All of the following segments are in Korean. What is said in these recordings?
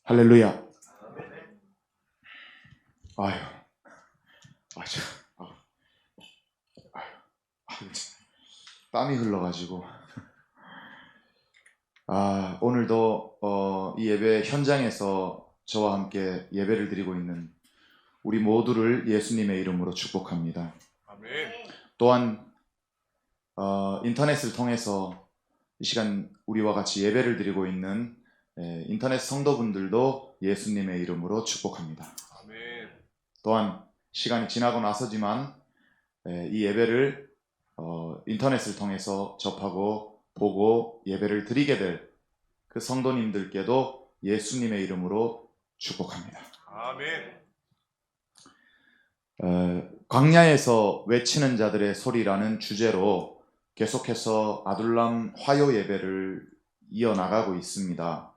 할렐루야. 아유, 아유, 아유, 땀이 흘러가지고. 오늘도 이 예배 현장에서 저와 함께 예배를 드리고 있는 우리 모두를 예수님의 이름으로 축복합니다. 아멘. 또한 인터넷을 통해서 이 시간 우리와 같이 예배를 드리고 있는 인터넷 성도분들도 예수님의 이름으로 축복합니다. 아멘. 또한 시간이 지나고 나서지만 이 예배를 인터넷을 통해서 접하고 보고 예배를 드리게 될 그 성도님들께도 예수님의 이름으로 축복합니다. 아멘. 광야에서 외치는 자들의 소리라는 주제로 계속해서 아둘람 화요 예배를 이어나가고 있습니다.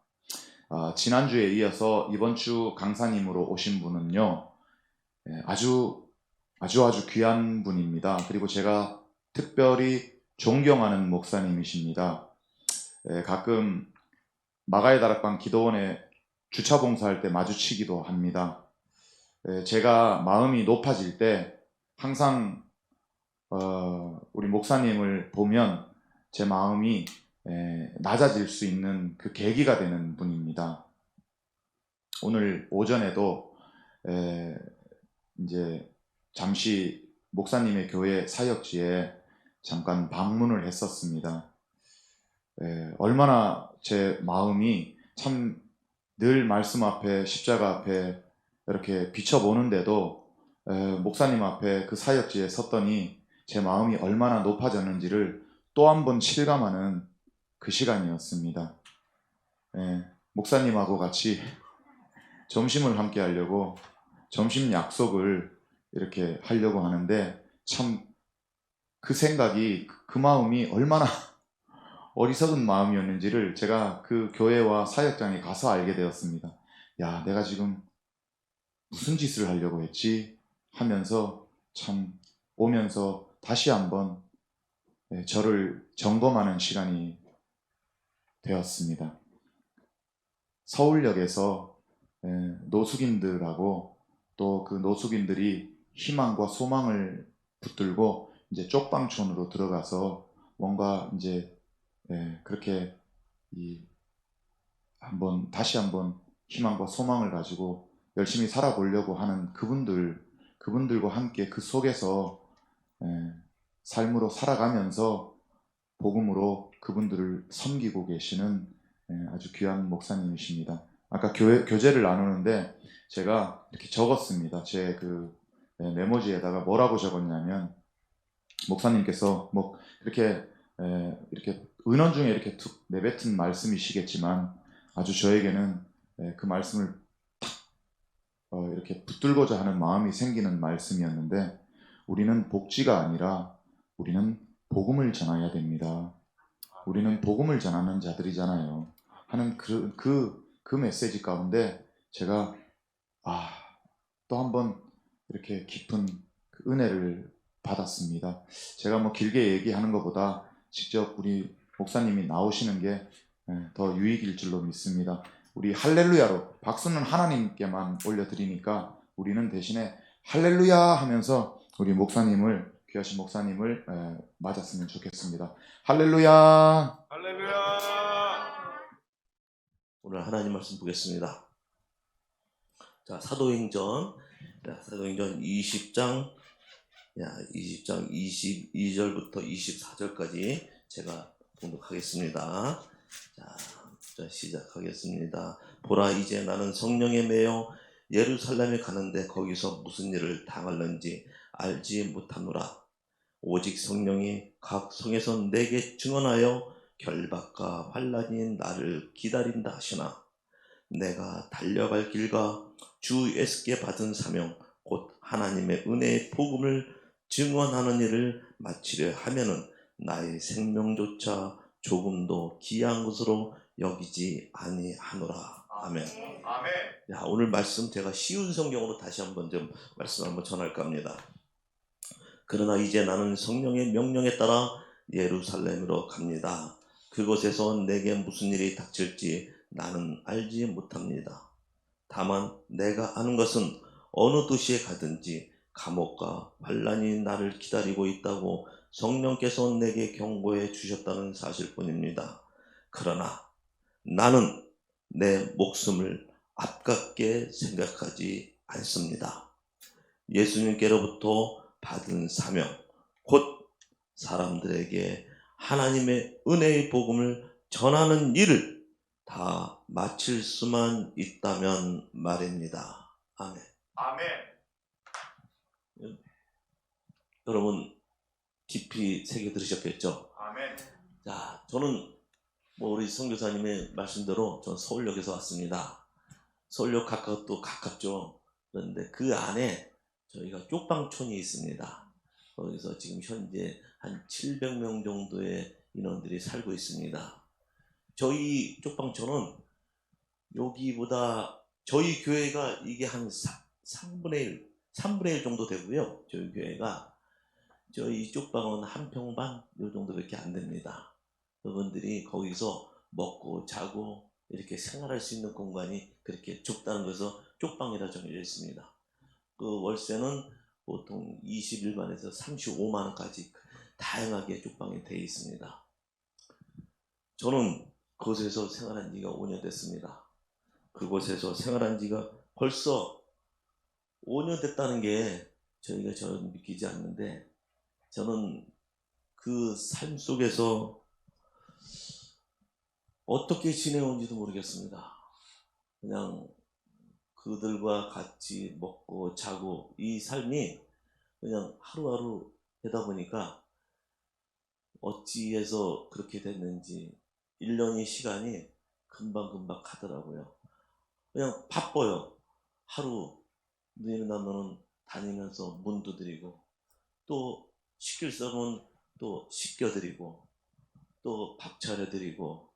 지난주에 이어서 이번 주 강사님으로 오신 분은요, 아주 귀한 분입니다. 그리고 제가 특별히 존경하는 목사님이십니다. 가끔 마가의 다락방 기도원에 주차 봉사할 때 마주치기도 합니다. 제가 마음이 높아질 때 항상 우리 목사님을 보면 제 마음이 낮아질 수 있는 그 계기가 되는 분입니다. 오늘 오전에도 이제 잠시 목사님의 교회 사역지에 잠깐 방문을 했었습니다. 얼마나 제 마음이 참 늘 말씀 앞에 십자가 앞에 이렇게 비춰보는데도 목사님 앞에 그 사역지에 섰더니 제 마음이 얼마나 높아졌는지를 또 한 번 실감하는 그 시간이었습니다. 목사님하고 같이 점심을 함께 하려고 점심 약속을 이렇게 하려고 하는데 참 그 생각이 그 마음이 얼마나 어리석은 마음이었는지를 제가 그 교회와 사역장에 가서 알게 되었습니다. 야, 내가 지금 무슨 짓을 하려고 했지 하면서 참 오면서 다시 한번 저를 점검하는 시간이 되었습니다. 서울역에서 노숙인들하고 또 그 노숙인들이 희망과 소망을 붙들고 이제 쪽방촌으로 들어가서 뭔가 이제 그렇게 다시 한번 희망과 소망을 가지고 열심히 살아보려고 하는 그분들과 함께 그 속에서 삶으로 살아가면서 복음으로 그분들을 섬기고 계시는 아주 귀한 목사님이십니다. 아까 교제를 나누는데 제가 이렇게 적었습니다. 제 그 메모지에다가 뭐라고 적었냐면, 목사님께서 뭐 이렇게 은원 중에 이렇게 툭 내뱉은 말씀이시겠지만 아주 저에게는 그 말씀을 탁 이렇게 붙들고자 하는 마음이 생기는 말씀이었는데, 우리는 복지가 아니라 우리는 복음을 전해야 됩니다. 우리는 복음을 전하는 자들이잖아요 하는 그 메시지 가운데 제가 또 한번 이렇게 깊은 그 은혜를 받았습니다. 제가 뭐 길게 얘기하는 것보다 직접 우리 목사님이 나오시는 게 더 유익일 줄로 믿습니다. 우리 할렐루야로 박수는 하나님께만 올려드리니까 우리는 대신에 할렐루야 하면서 우리 귀하신 목사님을 맞았으면 좋겠습니다. 할렐루야. 할렐루야. 오늘 하나님 말씀 보겠습니다. 자, 사도행전 20장 22절부터 24절까지 제가 봉독하겠습니다. 자, 시작하겠습니다. 보라, 이제 나는 성령에 매여 예루살렘에 가는데 거기서 무슨 일을 당할는지 알지 못하노라. 오직 성령이 각 성에서 내게 증언하여 결박과 환난이 나를 기다린다 하시나, 내가 달려갈 길과 주 예수께 받은 사명 곧 하나님의 은혜의 복음을 증언하는 일을 마치려 하면은 나의 생명조차 조금도 귀한 것으로 여기지 아니하노라. 아멘. 아멘. 야, 오늘 말씀 제가 쉬운 성경으로 다시 한번 좀 말씀 한번 전할까 합니다. 그러나 이제 나는 성령의 명령에 따라 예루살렘으로 갑니다. 그곳에서 내게 무슨 일이 닥칠지 나는 알지 못합니다. 다만 내가 아는 것은 어느 도시에 가든지 감옥과 환난이 나를 기다리고 있다고 성령께서 내게 경고해 주셨다는 사실뿐입니다. 그러나 나는 내 목숨을 아깝게 생각하지 않습니다. 예수님께로부터 받은 사명, 곧 사람들에게 하나님의 은혜의 복음을 전하는 일을 다 마칠 수만 있다면 말입니다. 아멘. 아멘. 여러분 깊이 새겨 들으셨겠죠? 아멘. 자, 저는 우리 선교사님의 말씀대로 전 서울역에서 왔습니다. 서울역 가깝죠. 그런데 그 안에 저희가 쪽방촌이 있습니다. 거기서 지금 현재 한 700명 정도의 인원들이 살고 있습니다. 저희 쪽방촌은 여기보다 저희 교회가 이게 한 3분의 1 정도 되고요. 저희 교회가 저희 쪽방은 한 평 반 요 정도밖에 안 됩니다. 그분들이 거기서 먹고 자고 이렇게 생활할 수 있는 공간이 그렇게 좁다는 것에서 쪽방이라 정해져 있습니다. 그 월세는 보통 21만 원에서 35만 원까지 다양하게 쪽방이 되어 있습니다. 저는 그곳에서 생활한 지가 5년 됐습니다. 그곳에서 생활한 지가 벌써 5년 됐다는 게 저희가 전 믿기지 않는데, 저는 그 삶 속에서 어떻게 지내온지도 모르겠습니다. 그냥 그들과 같이 먹고 자고 이 삶이 그냥 하루하루 되다 보니까 어찌해서 그렇게 됐는지 1년의 시간이 금방금방 가더라고요. 그냥 바빠요. 하루 눈이 나면은 다니면서 문 두드리고, 또 시킬 사람은 또 시켜드리고, 또 밥 차려드리고,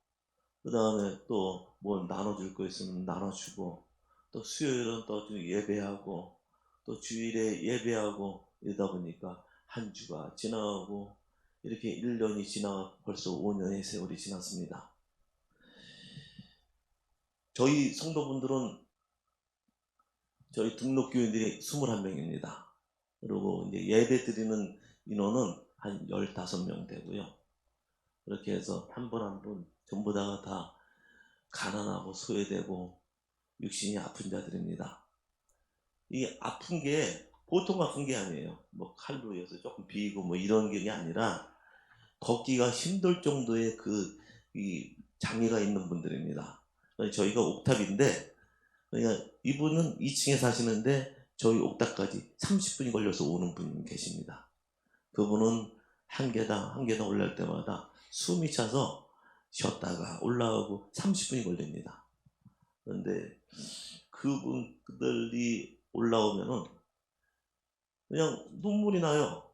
그 다음에 또 뭘 나눠줄 거 있으면 나눠주고, 또 수요일은 또 예배하고, 또 주일에 예배하고, 이러다 보니까 한 주가 지나가고, 이렇게 1년이 지나가 벌써 5년의 세월이 지났습니다. 저희 성도분들은 저희 등록교인들이 21명입니다. 그리고 이제 예배 드리는 인원은 한 15명 되고요. 그렇게 해서 한 분 한 분 전부 다 가난하고 소외되고 육신이 아픈 자들입니다. 이 아픈 게 보통 아픈 게 아니에요. 뭐 칼로 해서 조금 비이고 뭐 이런 게 아니라 걷기가 힘들 정도의 이 장애가 있는 분들입니다. 저희가 옥탑인데, 그러니까 이분은 2층에 사시는데 저희 옥탑까지 30분이 걸려서 오는 분이 계십니다. 그분은 한 계단 한 계단 올라갈 때마다 숨이 차서 쉬었다가 올라가고 30분이 걸립니다. 그런데 그분들이 올라오면은 그냥 눈물이 나요.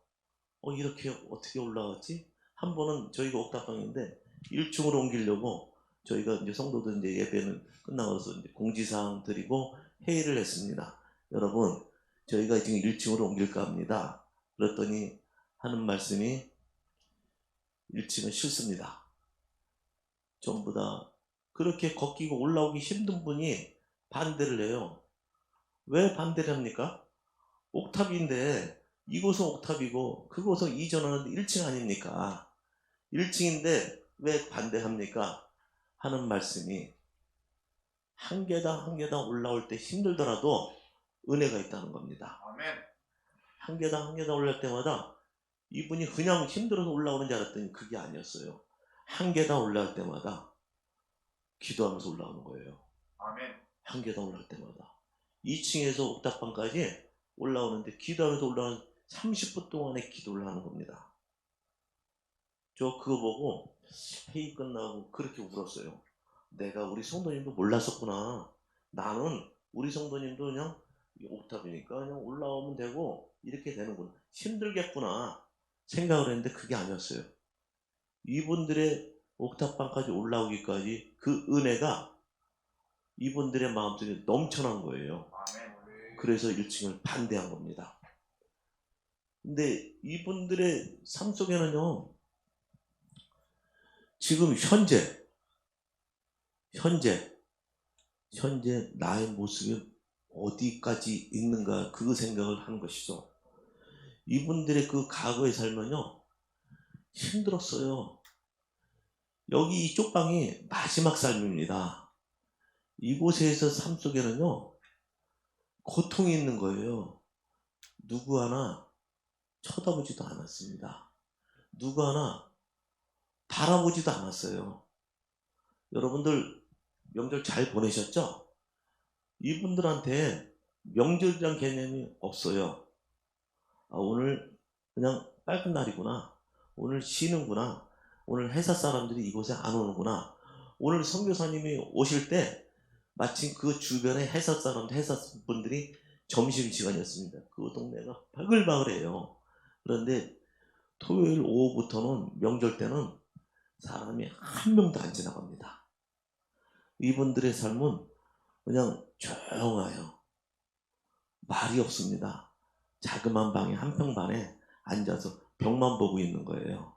이렇게 어떻게 올라갔지? 한 번은 저희가 옥탑방인데 1층으로 옮기려고 저희가 이제 성도들 이제 예배는 끝나고서 이제 공지사항 드리고 회의를 했습니다. 여러분, 저희가 지금 1층으로 옮길까 합니다. 그랬더니 하는 말씀이 1층은 싫습니다. 전부 다 그렇게 걷기고 올라오기 힘든 분이 반대를 해요. 왜 반대를 합니까? 옥탑인데 이곳은 옥탑이고 그곳은 이전하는데 1층 아닙니까? 1층인데 왜 반대합니까? 하는 말씀이, 한 계단 한 계단 올라올 때 힘들더라도 은혜가 있다는 겁니다. 아멘. 한 계단 한 계단 올라올 때마다 이분이 그냥 힘들어서 올라오는 줄 알았더니 그게 아니었어요. 한 계단 올라올 때마다 기도하면서 올라오는 거예요. 아멘. 한 계단 올라올 때마다 2층에서 옥탑방까지 올라오는데 기도하면서 올라오는 30분 동안의 기도를 하는 겁니다. 저 그거 보고 회의 끝나고 그렇게 울었어요. 내가 우리 성도님도 몰랐었구나. 나는 우리 성도님도 그냥 옥탑이니까 그냥 올라오면 되고 이렇게 되는구나, 힘들겠구나 생각을 했는데 그게 아니었어요. 이분들의 옥탑방까지 올라오기까지 그 은혜가 이분들의 마음속에 넘쳐난 거예요. 아멘. 그래서 1층을 반대한 겁니다. 근데 이분들의 삶 속에는요, 지금 현재 현재 나의 모습이 어디까지 있는가 그 생각을 하는 것이죠. 이분들의 그 과거의 삶은요 힘들었어요. 여기 이 쪽방이 마지막 삶입니다. 이곳에서 삶 속에는요 고통이 있는 거예요. 누구 하나 쳐다보지도 않았습니다. 누구 하나 바라보지도 않았어요. 여러분들 명절 잘 보내셨죠? 이분들한테 명절이란 개념이 없어요. 아, 오늘 그냥 빨간 날이구나. 오늘 쉬는구나. 오늘 회사 사람들이 이곳에 안 오는구나. 오늘 선교사님이 오실 때 마침 그 주변에 회사 사람들, 회사 분들이 점심시간이었습니다. 그 동네가 바글바글해요. 그런데 토요일 오후부터는 명절 때는 사람이 한 명도 안 지나갑니다. 이분들의 삶은 그냥 조용해요. 말이 없습니다. 자그만 방에 한평반에 앉아서 벽만 보고 있는 거예요.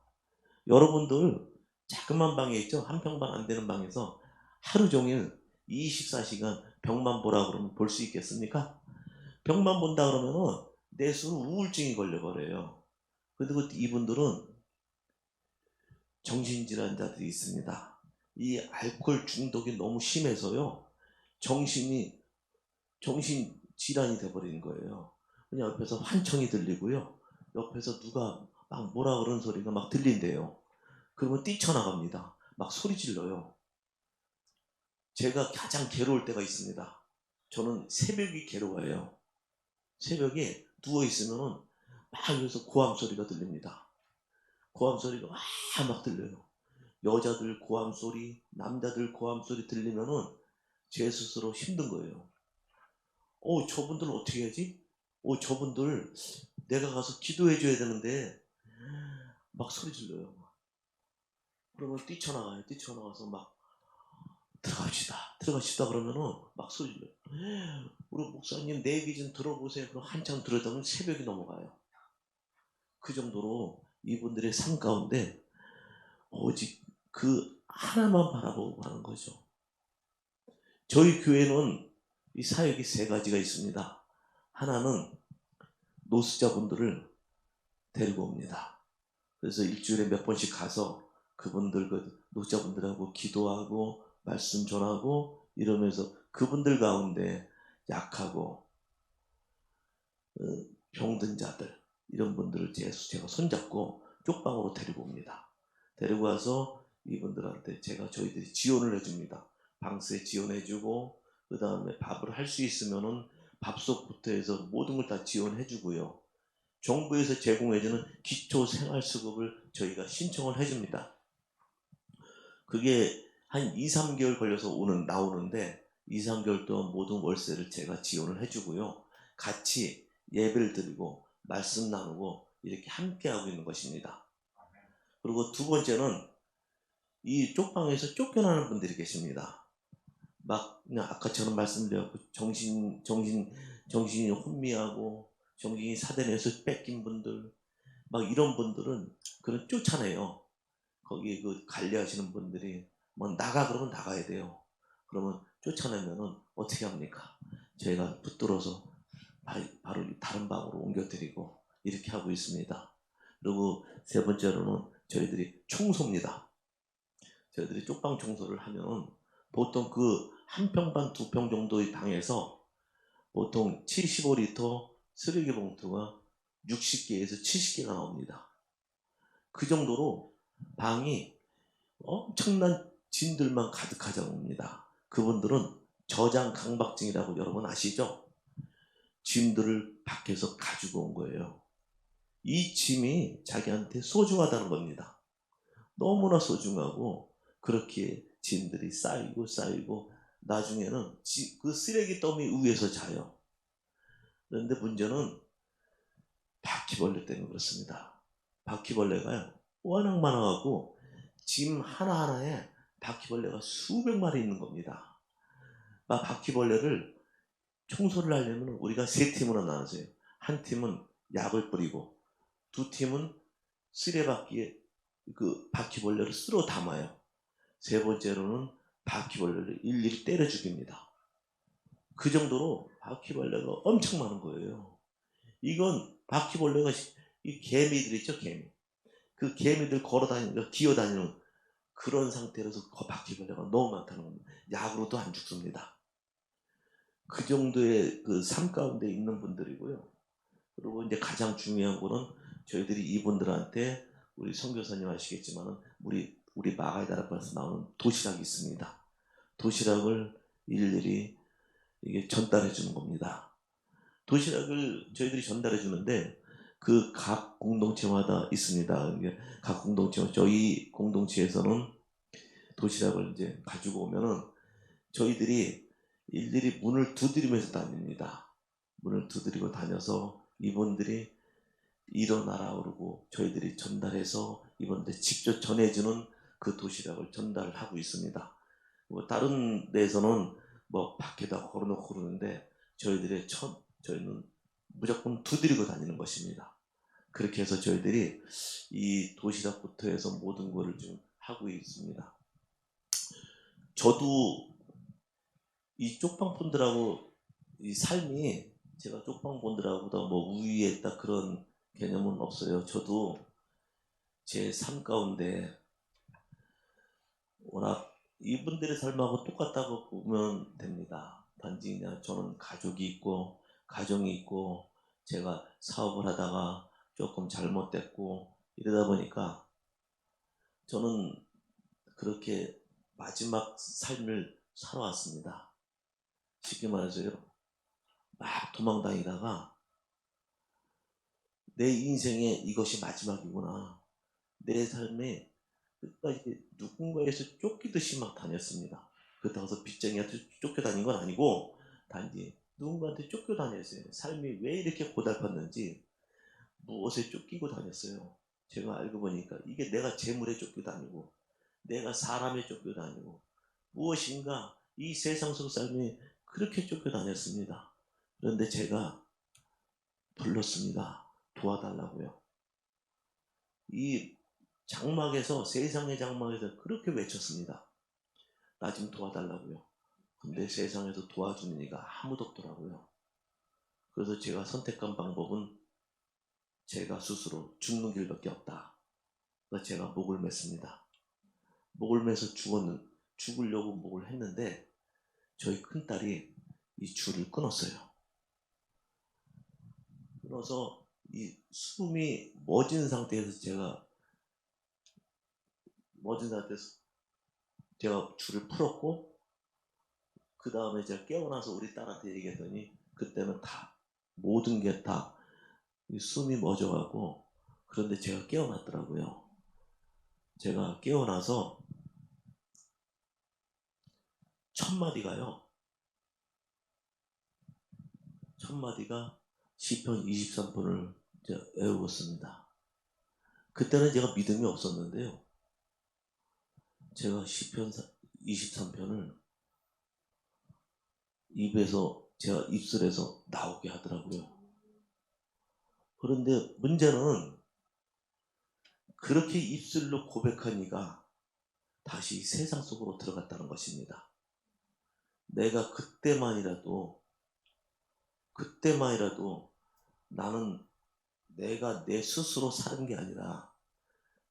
여러분들 자그만 방에 있죠? 한평반 안 되는 방에서 하루 종일 24시간 벽만 보라 그러면 볼 수 있겠습니까? 벽만 본다 그러면은 내 수는 우울증이 걸려버려요. 그리고 이분들은 정신질환자들이 있습니다. 이 알코올 중독이 너무 심해서요. 정신 질환이 돼버리는 거예요. 그냥 옆에서 환청이 들리고요. 옆에서 누가 막 뭐라 그러는 소리가 막 들린대요. 그러면 뛰쳐나갑니다. 막 소리 질러요. 제가 가장 괴로울 때가 있습니다. 저는 새벽이 괴로워요. 새벽에 누워있으면은 막 여기서 고함 소리가 들립니다. 고함 소리가 막 들려요. 여자들 고함 소리, 남자들 고함 소리 들리면은 제 스스로 힘든 거예요. 저분들 어떻게 하지? 저분들 내가 가서 기도해 줘야 되는데 막 소리 질러요. 그러면 뛰쳐나가요. 뛰쳐나가서 막 들어갑시다 그러면은 막 소리 질러요. 우리 목사님 내 얘기 좀 들어보세요. 그럼 한참 들었다면 새벽이 넘어가요. 그 정도로 이분들의 삶 가운데 오직 그 하나만 바라보고 하는 거죠. 저희 교회는 이 사역이 세 가지가 있습니다. 하나는 노숙자분들을 데리고 옵니다. 그래서 일주일에 몇 번씩 가서 그분들, 그 노숙자분들하고 기도하고 말씀 전하고 이러면서 그분들 가운데 약하고 병든 자들 이런 분들을 제가 손잡고 쪽방으로 데리고 옵니다. 데리고 와서 이분들한테 저희들이 지원을 해줍니다. 방세 지원해주고 그 다음에 밥을 할 수 있으면은 밥솥부터 해서 모든 걸 다 지원해주고요. 정부에서 제공해주는 기초생활수급을 저희가 신청을 해줍니다. 그게 한 2, 3개월 걸려서 나오는데 2, 3개월 동안 모든 월세를 제가 지원을 해주고요. 같이 예배를 드리고 말씀 나누고 이렇게 함께하고 있는 것입니다. 그리고 두 번째는 이 쪽방에서 쫓겨나는 분들이 계십니다. 막 그냥 아까처럼 말씀드렸고 정신이 혼미하고 정신이 사대내서 뺏긴 분들 막 이런 분들은 그런 쫓아내요. 거기 그 관리하시는 분들이 뭐 나가 그러면 나가야 돼요. 그러면 쫓아내면은 어떻게 합니까? 저희가 붙들어서 바로 다른 방으로 옮겨드리고 이렇게 하고 있습니다. 그리고 세 번째로는 저희들이 청소입니다. 저희들이 쪽방 청소를 하면 보통 그 한 평 반, 두 평 정도의 방에서 보통 75리터 쓰레기 봉투가 60개에서 70개가 나옵니다. 그 정도로 방이 엄청난 짐들만 가득하다고 합니다. 그분들은 저장 강박증이라고 여러분 아시죠? 짐들을 밖에서 가지고 온 거예요. 이 짐이 자기한테 소중하다는 겁니다. 너무나 소중하고 그렇게 짐들이 쌓이고 나중에는 그 쓰레기 더미 위에서 자요. 그런데 문제는 바퀴벌레 때문에 그렇습니다. 바퀴벌레가요 워낙 많아갖고 짐 하나하나에 바퀴벌레가 수백 마리 있는 겁니다. 바퀴벌레를 청소를 하려면 우리가 세 팀으로 나눠서요. 한 팀은 약을 뿌리고 두 팀은 쓰레받기에 그 바퀴벌레를 쓸어 담아요. 세 번째로는 바퀴벌레를 일일이 때려 죽입니다. 그 정도로 바퀴벌레가 엄청 많은 거예요. 이건 바퀴벌레가 이 개미들 있죠, 개미. 그 개미들 걸어다니는, 기어다니는 그런 상태로서 바퀴벌레가 너무 많다는 겁니다. 약으로도 안 죽습니다. 그 정도의 그 삶 가운데 있는 분들이고요. 그리고 이제 가장 중요한 거는 저희들이 이분들한테 우리 선교사님 아시겠지만은 우리 마가의 다락방에서 나오는 도시락이 있습니다. 도시락을 일일이 이게 전달해 주는 겁니다. 도시락을 저희들이 전달해 주는데 그 각 공동체마다 있습니다. 이게 각 공동체, 저희 공동체에서는 도시락을 이제 가지고 오면은 저희들이 일일이 문을 두드리면서 다닙니다. 문을 두드리고 다녀서 이분들이 일어나라 그러고 저희들이 전달해서 이분들 직접 전해주는 그 도시락을 전달을 하고 있습니다. 뭐 다른 데서는 뭐 밖에다 걸어놓고 그러는데 저희는 무조건 두드리고 다니는 것입니다. 그렇게 해서 저희들이 이 도시락부터 해서 모든 것을 좀 하고 있습니다. 저도 이 쪽방분들하고 이 삶이 제가 쪽방분들하고도 뭐 우위에 딱 그런 개념은 없어요. 저도 제 삶 가운데 워낙 이분들의 삶하고 똑같다고 보면 됩니다. 단지 그냥 저는 가족이 있고 가정이 있고 제가 사업을 하다가 조금 잘못됐고 이러다 보니까 저는 그렇게 마지막 삶을 살아왔습니다. 쉽게 말해서요. 막 도망다니다가 내 인생에 이것이 마지막이구나. 내 삶에 끝까지 누군가에서 쫓기듯이 막 다녔습니다. 그렇다고 해서 빚쟁이한테 쫓겨다닌 건 아니고 단지 누군가한테 쫓겨다녔어요. 삶이 왜 이렇게 고달팠는지 무엇에 쫓기고 다녔어요. 제가 알고 보니까 이게 내가 재물에 쫓겨다니고 내가 사람에 쫓겨다니고 무엇인가 이 세상 속 삶이 그렇게 쫓겨다녔습니다. 그런데 제가 불렀습니다. 도와달라고요. 이 장막에서 세상의 장막에서 그렇게 외쳤습니다. 나 좀 도와달라고요. 근데 세상에서 도와주는 이가 아무도 없더라고요. 그래서 제가 선택한 방법은 제가 스스로 죽는 길밖에 없다. 그래서 제가 목을 맸습니다. 목을 매서 죽으려고 목을 했는데 저희 큰딸이 이 줄을 끊었어요. 끊어서 이 숨이 멎은 상태에서 제가 줄을 풀었고 그 다음에 제가 깨어나서 우리 딸한테 얘기했더니 그때는 다 모든 게 다 숨이 멎어가고 그런데 제가 깨어났더라고요. 제가 깨어나서 첫 마디가 시편 23편을 외우었습니다. 그때는 제가 믿음이 없었는데요. 제가 시편 23편을 제가 입술에서 나오게 하더라고요. 그런데 문제는 그렇게 입술로 고백한 이가 다시 세상 속으로 들어갔다는 것입니다. 내가 그때만이라도 나는 내가 내 스스로 사는 게 아니라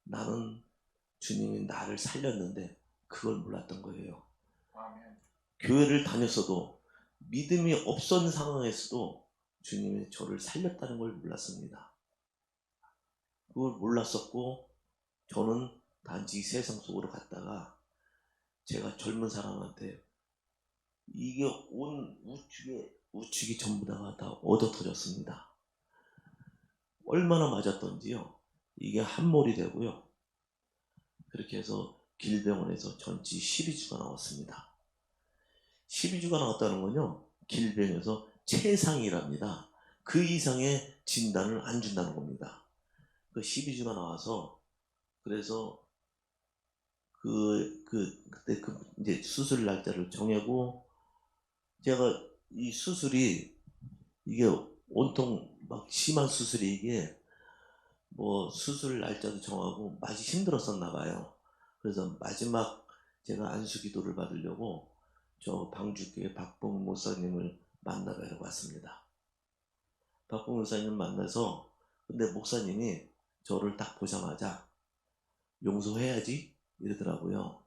나는 주님이 나를 살렸는데 그걸 몰랐던 거예요. 아멘. 교회를 다녔어도 믿음이 없었는 상황에서도 주님이 저를 살렸다는 걸 몰랐습니다. 그걸 몰랐었고 저는 단지 세상 속으로 갔다가 제가 젊은 사람한테 이게 온 우측이 전부 다 얻어 터졌습니다. 얼마나 맞았던지요. 이게 함몰이 되고요. 그렇게 해서 길병원에서 전치 12주가 나왔습니다. 12주가 나왔다는 건요. 길병에서 최상이랍니다. 그 이상의 진단을 안 준다는 겁니다. 그 12주가 나와서 그래서 그때 이제 수술 날짜를 정하고 제가 이 수술이 이게 온통 막 심한 수술이 이게 뭐 수술 날짜도 정하고 맛이 힘들었었나 봐요. 그래서 마지막 제가 안수 기도를 받으려고 저 방주교회 박봉 목사님을 만나뵈러 왔습니다. 박봉 목사님 만나서 근데 목사님이 저를 딱 보자마자 용서해야지 이러더라고요.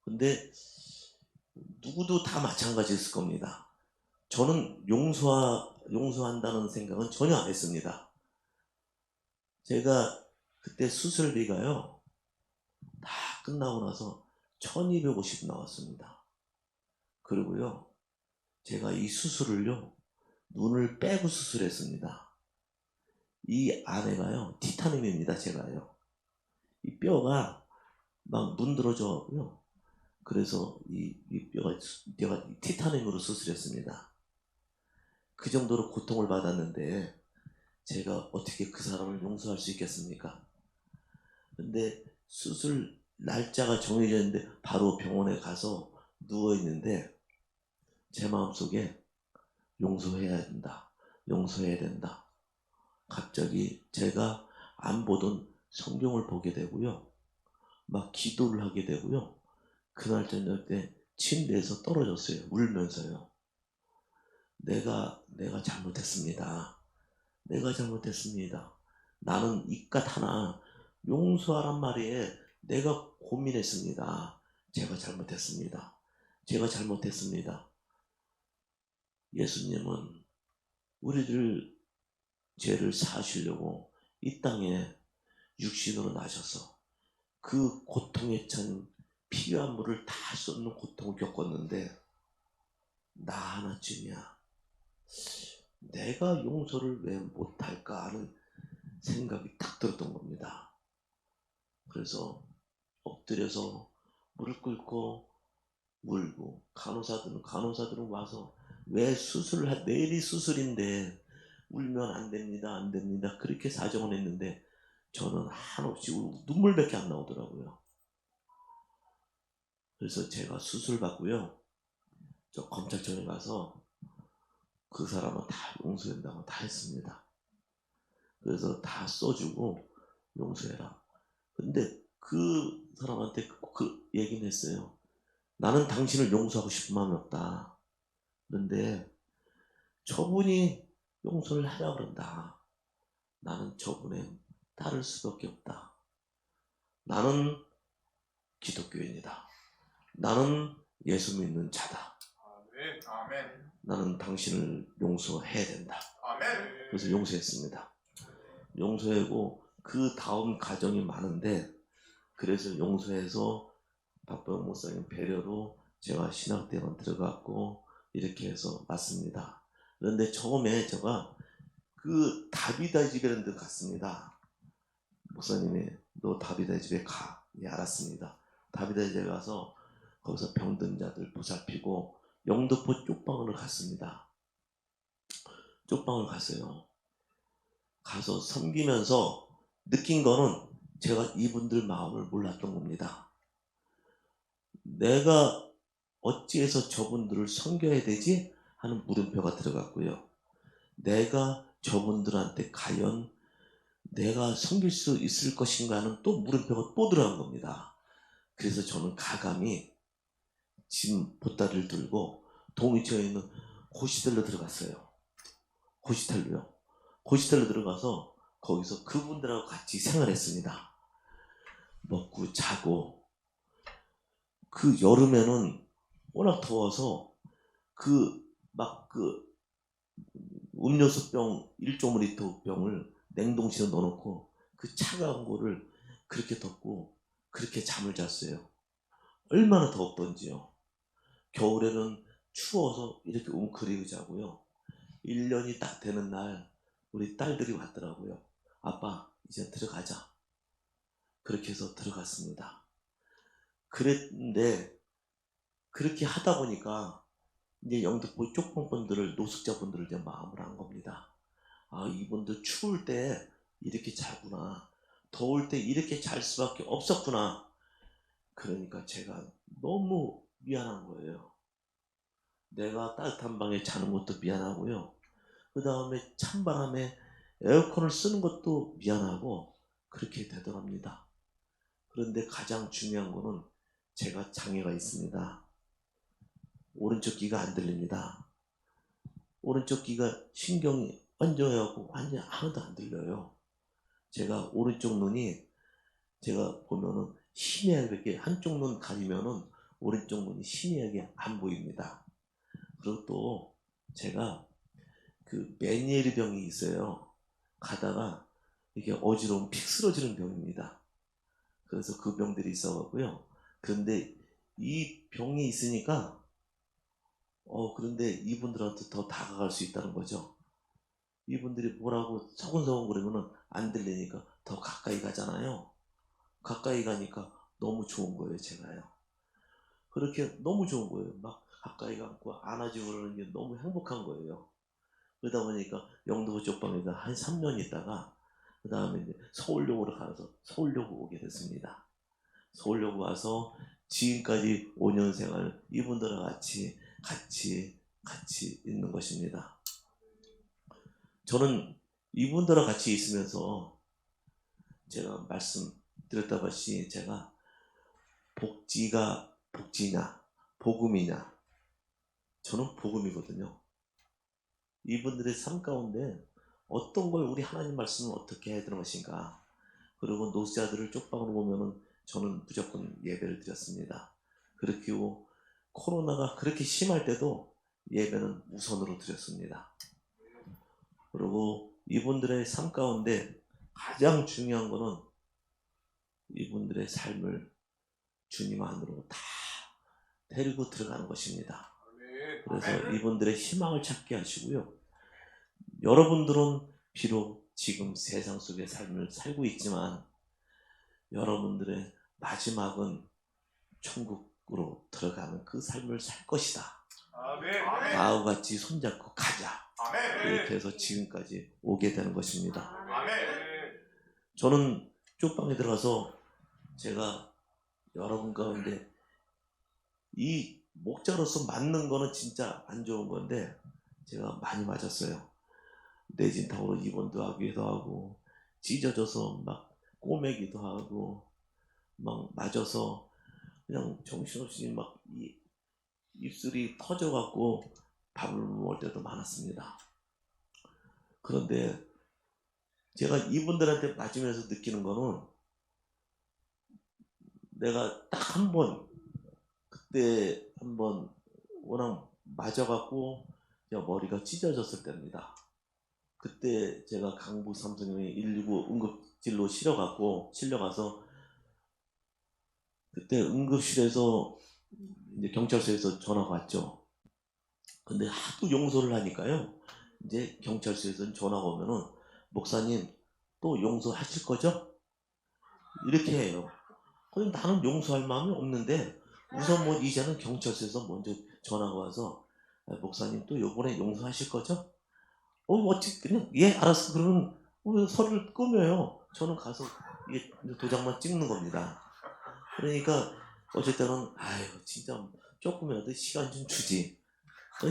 근데 누구도 다 마찬가지였을 겁니다. 저는 용서한다는 생각은 전혀 안 했습니다. 제가 그때 수술비가요 다 끝나고 나서 1250 나왔습니다. 그리고요 제가 이 수술을요 눈을 빼고 수술했습니다. 이 안에가요 티타늄입니다. 제가요 이 뼈가 막 문드러져요. 그래서 이 뼈가 내가 티타늄으로 수술했습니다. 그 정도로 고통을 받았는데 제가 어떻게 그 사람을 용서할 수 있겠습니까? 근데 수술 날짜가 정해졌는데 바로 병원에 가서 누워있는데 제 마음속에 용서해야 된다. 용서해야 된다. 갑자기 제가 안 보던 성경을 보게 되고요. 막 기도를 하게 되고요. 그날 저녁 때 침대에서 떨어졌어요. 울면서요. 내가 잘못했습니다. 내가 잘못했습니다. 나는 이깟 하나 용서하란 말에 내가 고민했습니다. 제가 잘못했습니다. 제가 잘못했습니다. 예수님은 우리들 죄를 사하시려고 이 땅에 육신으로 나셔서 그 고통에 찬 피와 물을 다 쏟는 고통을 겪었는데 나 하나쯤이야. 내가 용서를 왜 못할까 하는 생각이 딱 들었던 겁니다. 그래서 엎드려서 무릎 꿇고 울고 간호사들은 와서 왜 내일이 수술인데 울면 안 됩니다. 그렇게 사정을 했는데 저는 한없이 눈물밖에 안 나오더라고요. 그래서 제가 수술 받고요. 저 검찰청에 가서 그 사람은 다 용서된다고 다 했습니다. 그래서 다 써주고 용서해라. 근데 그 사람한테 그 얘기는 했어요. 나는 당신을 용서하고 싶은 마음이 없다. 그런데 저분이 용서를 하라 그런다. 나는 저분에 따를 수밖에 없다. 나는 기독교인이다. 나는 예수 믿는 자다. 아멘. 아멘. 나는 당신을 용서해야 된다. 아멘. 그래서 용서했습니다. 용서하고 그 다음 과정이 많은데 그래서 용서해서 박병 목사님 배려로 제가 신학대원 들어갔고 이렇게 해서 왔습니다. 그런데 처음에 제가 그 다비다 집이라는 데 갔습니다. 목사님이 너 다비다 집에 가. 예, 알았습니다. 다비다 집에 가서 거기서 병든 자들 보살피고 영등포 쪽방으로 갔습니다. 쪽방을 갔어요. 가서 섬기면서 느낀 거는 제가 이분들 마음을 몰랐던 겁니다. 내가 어찌해서 저분들을 섬겨야 되지? 하는 물음표가 들어갔고요. 내가 저분들한테 과연 내가 섬길 수 있을 것인가 하는 또 물음표가 또 들어간 겁니다. 그래서 저는 가감히 짐 보따리를 들고 동이처에 있는 고시텔로 들어갔어요. 고시텔로 들어가서 거기서 그분들하고 같이 생활했습니다. 먹고 자고 그 여름에는 워낙 더워서 그 음료수병 1.5리터 병을 냉동실에 넣어놓고 그 차가운 거를 그렇게 덮고 그렇게 잠을 잤어요. 얼마나 더웠던지요. 겨울에는 추워서 이렇게 웅크리고 자고요. 1년이 딱 되는 날 우리 딸들이 왔더라고요. 아빠 이제 들어가자. 그렇게 해서 들어갔습니다. 그랬는데 그렇게 하다 보니까 이제 영등포 쪽방분들을 노숙자분들을 이제 마음을 한 겁니다. 아 이분들 추울 때 이렇게 자구나. 더울 때 이렇게 잘 수밖에 없었구나. 그러니까 제가 너무 미안한 거예요. 내가 따뜻한 방에 자는 것도 미안하고요. 그 다음에 찬바람에 에어컨을 쓰는 것도 미안하고 그렇게 되더랍니다. 그런데 가장 중요한 거는 제가 장애가 있습니다. 오른쪽 귀가 안 들립니다. 오른쪽 귀가 신경이 완전하고 완전 하나도 안 들려요. 제가 오른쪽 눈이 제가 보면은 희미하게 한쪽 눈 가리면은 오른쪽 눈이 희미하게 안 보입니다. 그리고 또 제가 그 메니에르 병이 있어요. 가다가 이게 어지러움 픽 쓰러지는 병입니다. 그래서 그 병들이 있어갖고요. 그런데 이 병이 있으니까 그런데 이분들한테 더 다가갈 수 있다는 거죠. 이분들이 뭐라고 서근서근 그러면은 안 들리니까 더 가까이 가잖아요. 가까이 가니까 너무 좋은 거예요, 제가요. 그렇게 너무 좋은 거예요. 막 가까이 가고 안아주고 그러는 게 너무 행복한 거예요. 그러다 보니까 영도구 쪽방에서 한 3년 있다가 그 다음에 이제 서울역으로 가서 서울역 오게 됐습니다. 서울역 와서 지금까지 5년 생활 이분들과 같이 있는 것입니다. 저는 이분들과 같이 있으면서 제가 말씀드렸다시피 제가 복지가 복지냐 복음이냐, 저는 복음이거든요. 이분들의 삶 가운데 어떤 걸 우리 하나님 말씀을 어떻게 해야 되는 것인가, 그리고 노숙자들을 쪽방으로 보면은 저는 무조건 예배를 드렸습니다. 그렇고 코로나가 그렇게 심할 때도 예배는 우선으로 드렸습니다. 그리고 이분들의 삶 가운데 가장 중요한 거는 이분들의 삶을 주님 안으로 다 데리고 들어가는 것입니다. 그래서 이분들의 희망을 찾게 하시고요. 여러분들은 비록 지금 세상 속의 삶을 살고 있지만 여러분들의 마지막은 천국으로 들어가는 그 삶을 살 것이다. 아우 같이 손잡고 가자. 이렇게 해서 지금까지 오게 되는 것입니다. 저는 쪽방에 들어가서 제가 여러분 가운데 이 목자로서 맞는 거는 진짜 안 좋은 건데 제가 많이 맞았어요. 뇌진탕으로 입원도 하기도 하고 찢어져서 막 꼬매기도 하고 막 맞아서 그냥 정신없이 막 입술이 터져갖고 밥을 못 먹을 때도 많았습니다. 그런데 제가 이분들한테 맞으면서 느끼는 거는 내가 딱 한 번 그때 한번 워낙 맞아갖고 머리가 찢어졌을 때입니다. 그때 제가 강북 삼성병원에 119 응급실로 실려가서 그때 응급실에서 이제 경찰서에서 전화가 왔죠. 근데 하도 용서를 하니까요. 이제 경찰서에서 전화가 오면은 목사님 또 용서하실 거죠? 이렇게 해요. 근데 나는 용서할 마음이 없는데 우선 뭐 이제는 경찰서에서 먼저 전화가 와서 목사님 또 요번에 용서하실 거죠? 그냥 예 알았어. 그러면 서류를 끄며요. 저는 가서 이게 도장만 찍는 겁니다. 그러니까 어쩔 때는 아유 진짜 조금이라도 시간 좀 주지.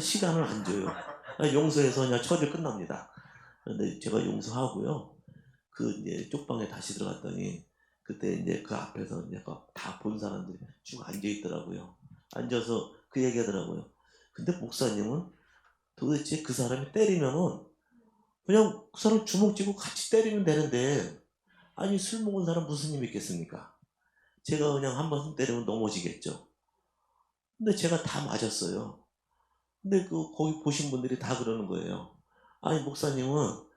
시간을 안 줘요. 용서해서 그냥 처리를 끝납니다. 그런데 제가 용서하고요. 그 이제 쪽방에 다시 들어갔더니 그때 이제 그 앞에서 이제 다 본 사람들이 쭉 앉아 있더라고요. 앉아서 그 얘기하더라고요. 근데 목사님은 도대체 그 사람이 때리면은 그냥 그 사람 주먹 쥐고 같이 때리면 되는데 아니 술 먹은 사람 무슨 힘이 있겠습니까? 제가 그냥 한 번 때리면 넘어지겠죠. 근데 제가 다 맞았어요. 근데 거기 보신 분들이 다 그러는 거예요. 아니 목사님은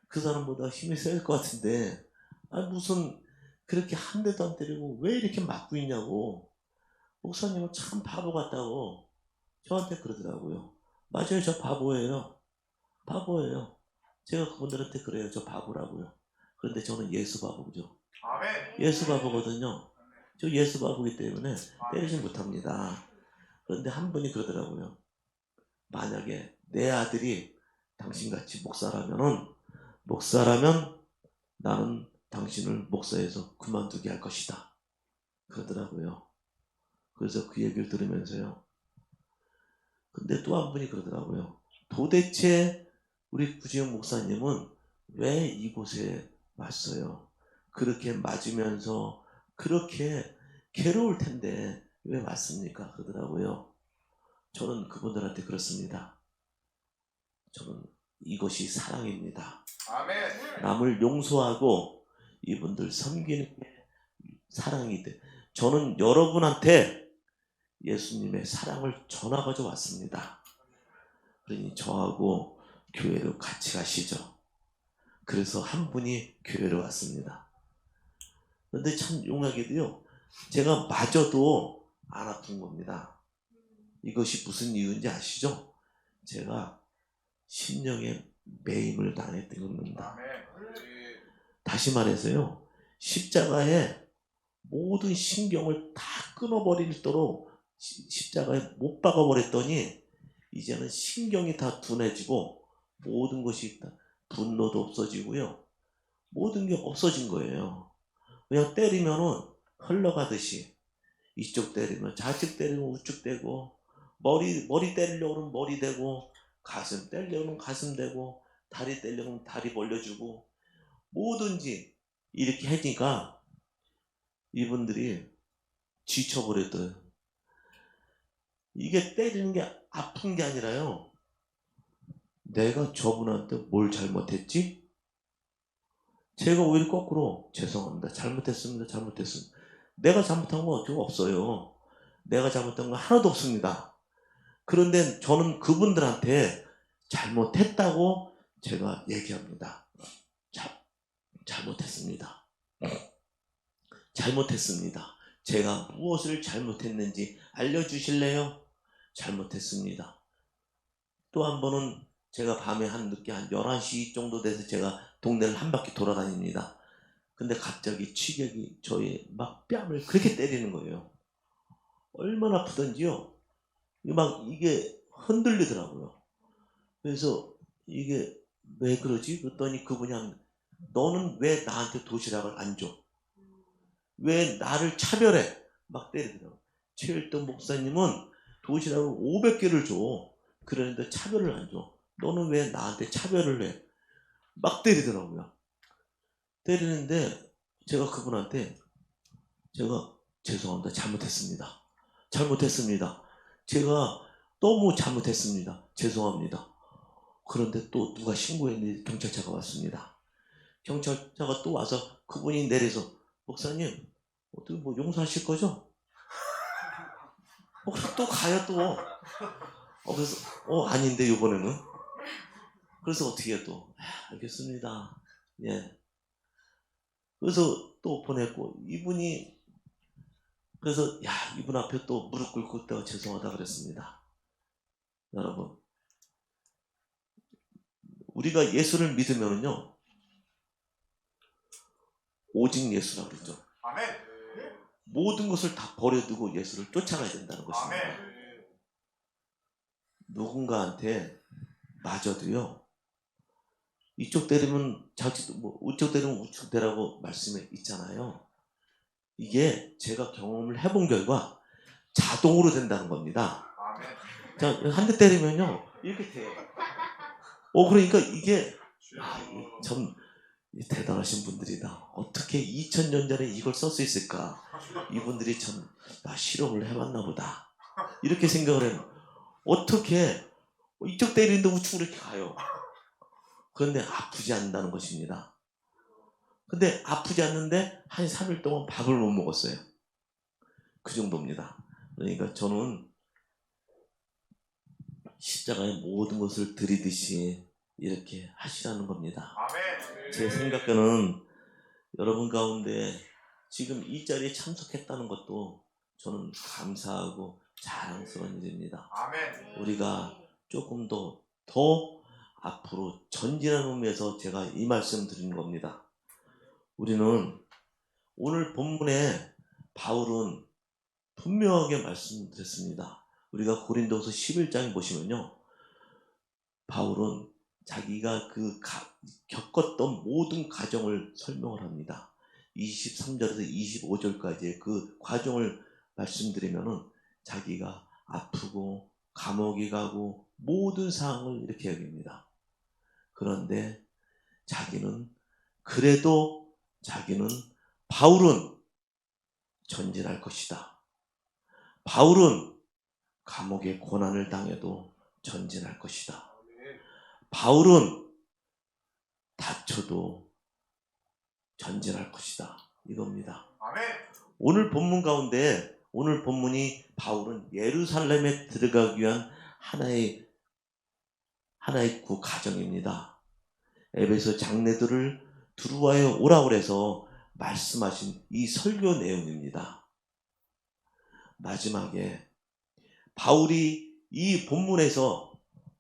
그 사람보다 힘이 셀 것 같은데 아니 무슨 그렇게 한 대도 안 때리고 왜 이렇게 맞고 있냐고. 목사님은 참 바보 같다고 저한테 그러더라고요. 맞아요, 저 바보예요. 바보예요. 제가 그분들한테 그래요, 저 바보라고요. 그런데 저는 예수 바보죠. 예수 바보거든요. 저 예수 바보기 때문에 때리지 못합니다. 그런데 한 분이 그러더라고요. 만약에 내 아들이 당신같이 목사라면 나는 당신을 목사에서 그만두게 할 것이다. 그러더라고요. 그래서 그 얘기를 들으면서요. 근데 또 한 분이 그러더라고요. 도대체 우리 구지영 목사님은 왜 이곳에 왔어요? 그렇게 맞으면서 그렇게 괴로울 텐데 왜 왔습니까? 그러더라고요. 저는 그분들한테 그렇습니다. 저는 이것이 사랑입니다. 아멘. 남을 용서하고 이분들 섬기는 게 사랑이 돼. 저는 여러분한테 예수님의 사랑을 전화가지고 왔습니다. 그러니 저하고 교회로 같이 가시죠. 그래서 한 분이 교회로 왔습니다. 그런데 참 용하게도요, 제가 맞아도 안 아픈 겁니다. 이것이 무슨 이유인지 아시죠? 제가 심령에 매임을 당했던 겁니다. 아멘. 다시 말해서요, 십자가에 모든 신경을 다 끊어버리도록 십자가에 못 박아버렸더니 이제는 신경이 다 둔해지고 모든 것이 다 분노도 없어지고요, 모든 게 없어진 거예요. 그냥 때리면은 흘러가듯이 이쪽 때리면 좌측 때리면 우측 되고, 머리 때리려고 그러면 머리 되고, 가슴 때리려면 가슴 되고, 다리 때리려면 다리 벌려주고, 뭐든지 이렇게 하니까 이분들이 지쳐버렸더라고요. 이게 때리는 게 아픈 게 아니라요, 내가 저분한테 뭘 잘못했지? 제가 오히려 거꾸로 죄송합니다, 잘못했습니다, 잘못했습니다. 내가 잘못한 거 어떻게 없어요. 내가 잘못한 거 하나도 없습니다. 그런데 저는 그분들한테 잘못했다고 제가 얘기합니다. 잘못했습니다. 잘못했습니다. 제가 무엇을 잘못했는지 알려주실래요? 잘못했습니다. 또 한 번은 제가 밤에 늦게 한 11시 정도 돼서 제가 동네를 한 바퀴 돌아다닙니다. 근데 갑자기 취객이 저의 막 뺨을 그렇게 때리는 거예요. 얼마나 아프던지요. 막 이게 흔들리더라고요. 그래서 이게 왜 그러지? 그랬더니 그분이 너는 왜 나한테 도시락을 안 줘? 왜 나를 차별해? 막 때리더라고요. 최일동 목사님은 도시락을 500개를 줘. 그러는데 차별을 안 줘. 너는 왜 나한테 차별을 해? 막 때리더라고요. 때리는데 제가 그분한테 제가 죄송합니다. 잘못했습니다. 잘못했습니다. 제가 너무 잘못했습니다. 죄송합니다. 그런데 또 누가 신고했는지 경찰차가 왔습니다. 경찰차가 또 와서 그분이 내려서 목사님 어떻게 뭐 용서하실 거죠? 그래서 또 가요 또. 그래서 아닌데 이번에는. 그래서 어떻게 해 또. 알겠습니다. 예. 그래서 또 보냈고 이분이 그래서 이분 앞에 또 무릎 꿇고 또 죄송하다 그랬습니다. 여러분, 우리가 예수를 믿으면요 오직 예수라고 그랬죠. 아멘. 모든 것을 다 버려두고 예수를 쫓아가야 된다는 것입니다. 아멘. 누군가한테 맞아도요, 이쪽 때리면 좌측, 우측 때리면 우측 되라고 말씀에 있잖아요. 이게 제가 경험을 해본 결과 자동으로 된다는 겁니다. 아멘. 자, 한 대 때리면요 이렇게 돼요. 그러니까 이게 참 대단하신 분들이다. 어떻게 2000년 전에 이걸 쓸 수 있을까? 이분들이 참 실험을 해봤나 보다. 이렇게 생각을 해요. 어떻게 이쪽 때리는데 우측으로 이렇게 가요. 그런데 아프지 않는다는 것입니다. 근데 아프지 않는데 한 3일 동안 밥을 못 먹었어요. 그 정도입니다. 그러니까 저는 십자가의 모든 것을 드리듯이 이렇게 하시라는 겁니다. 아멘. 제 생각에는 여러분 가운데 지금 이 자리에 참석했다는 것도 저는 감사하고 자랑스러운 일입니다. 아멘. 우리가 조금 더 앞으로 전진하는 의미에서 제가 이 말씀 드리는 겁니다. 우리는 오늘 본문에 바울은 분명하게 말씀드렸습니다. 우리가 고린도서 11장 보시면요, 바울은 자기가 겪었던 모든 과정을 설명을 합니다. 23절에서 25절까지의 그 과정을 말씀드리면은 자기가 아프고 감옥에 가고 모든 상황을 이렇게 여깁니다. 그런데 바울은 전진할 것이다. 바울은 감옥의 고난을 당해도 전진할 것이다. 아멘. 바울은 다쳐도 전진할 것이다. 이겁니다. 아멘. 오늘 본문 가운데 오늘 본문이 바울은 예루살렘에 들어가기 위한 하나의 그 과정입니다. 에베소 장내들을 두루와에 오라고 해서 말씀하신 이 설교 내용입니다. 마지막에 바울이 이 본문에서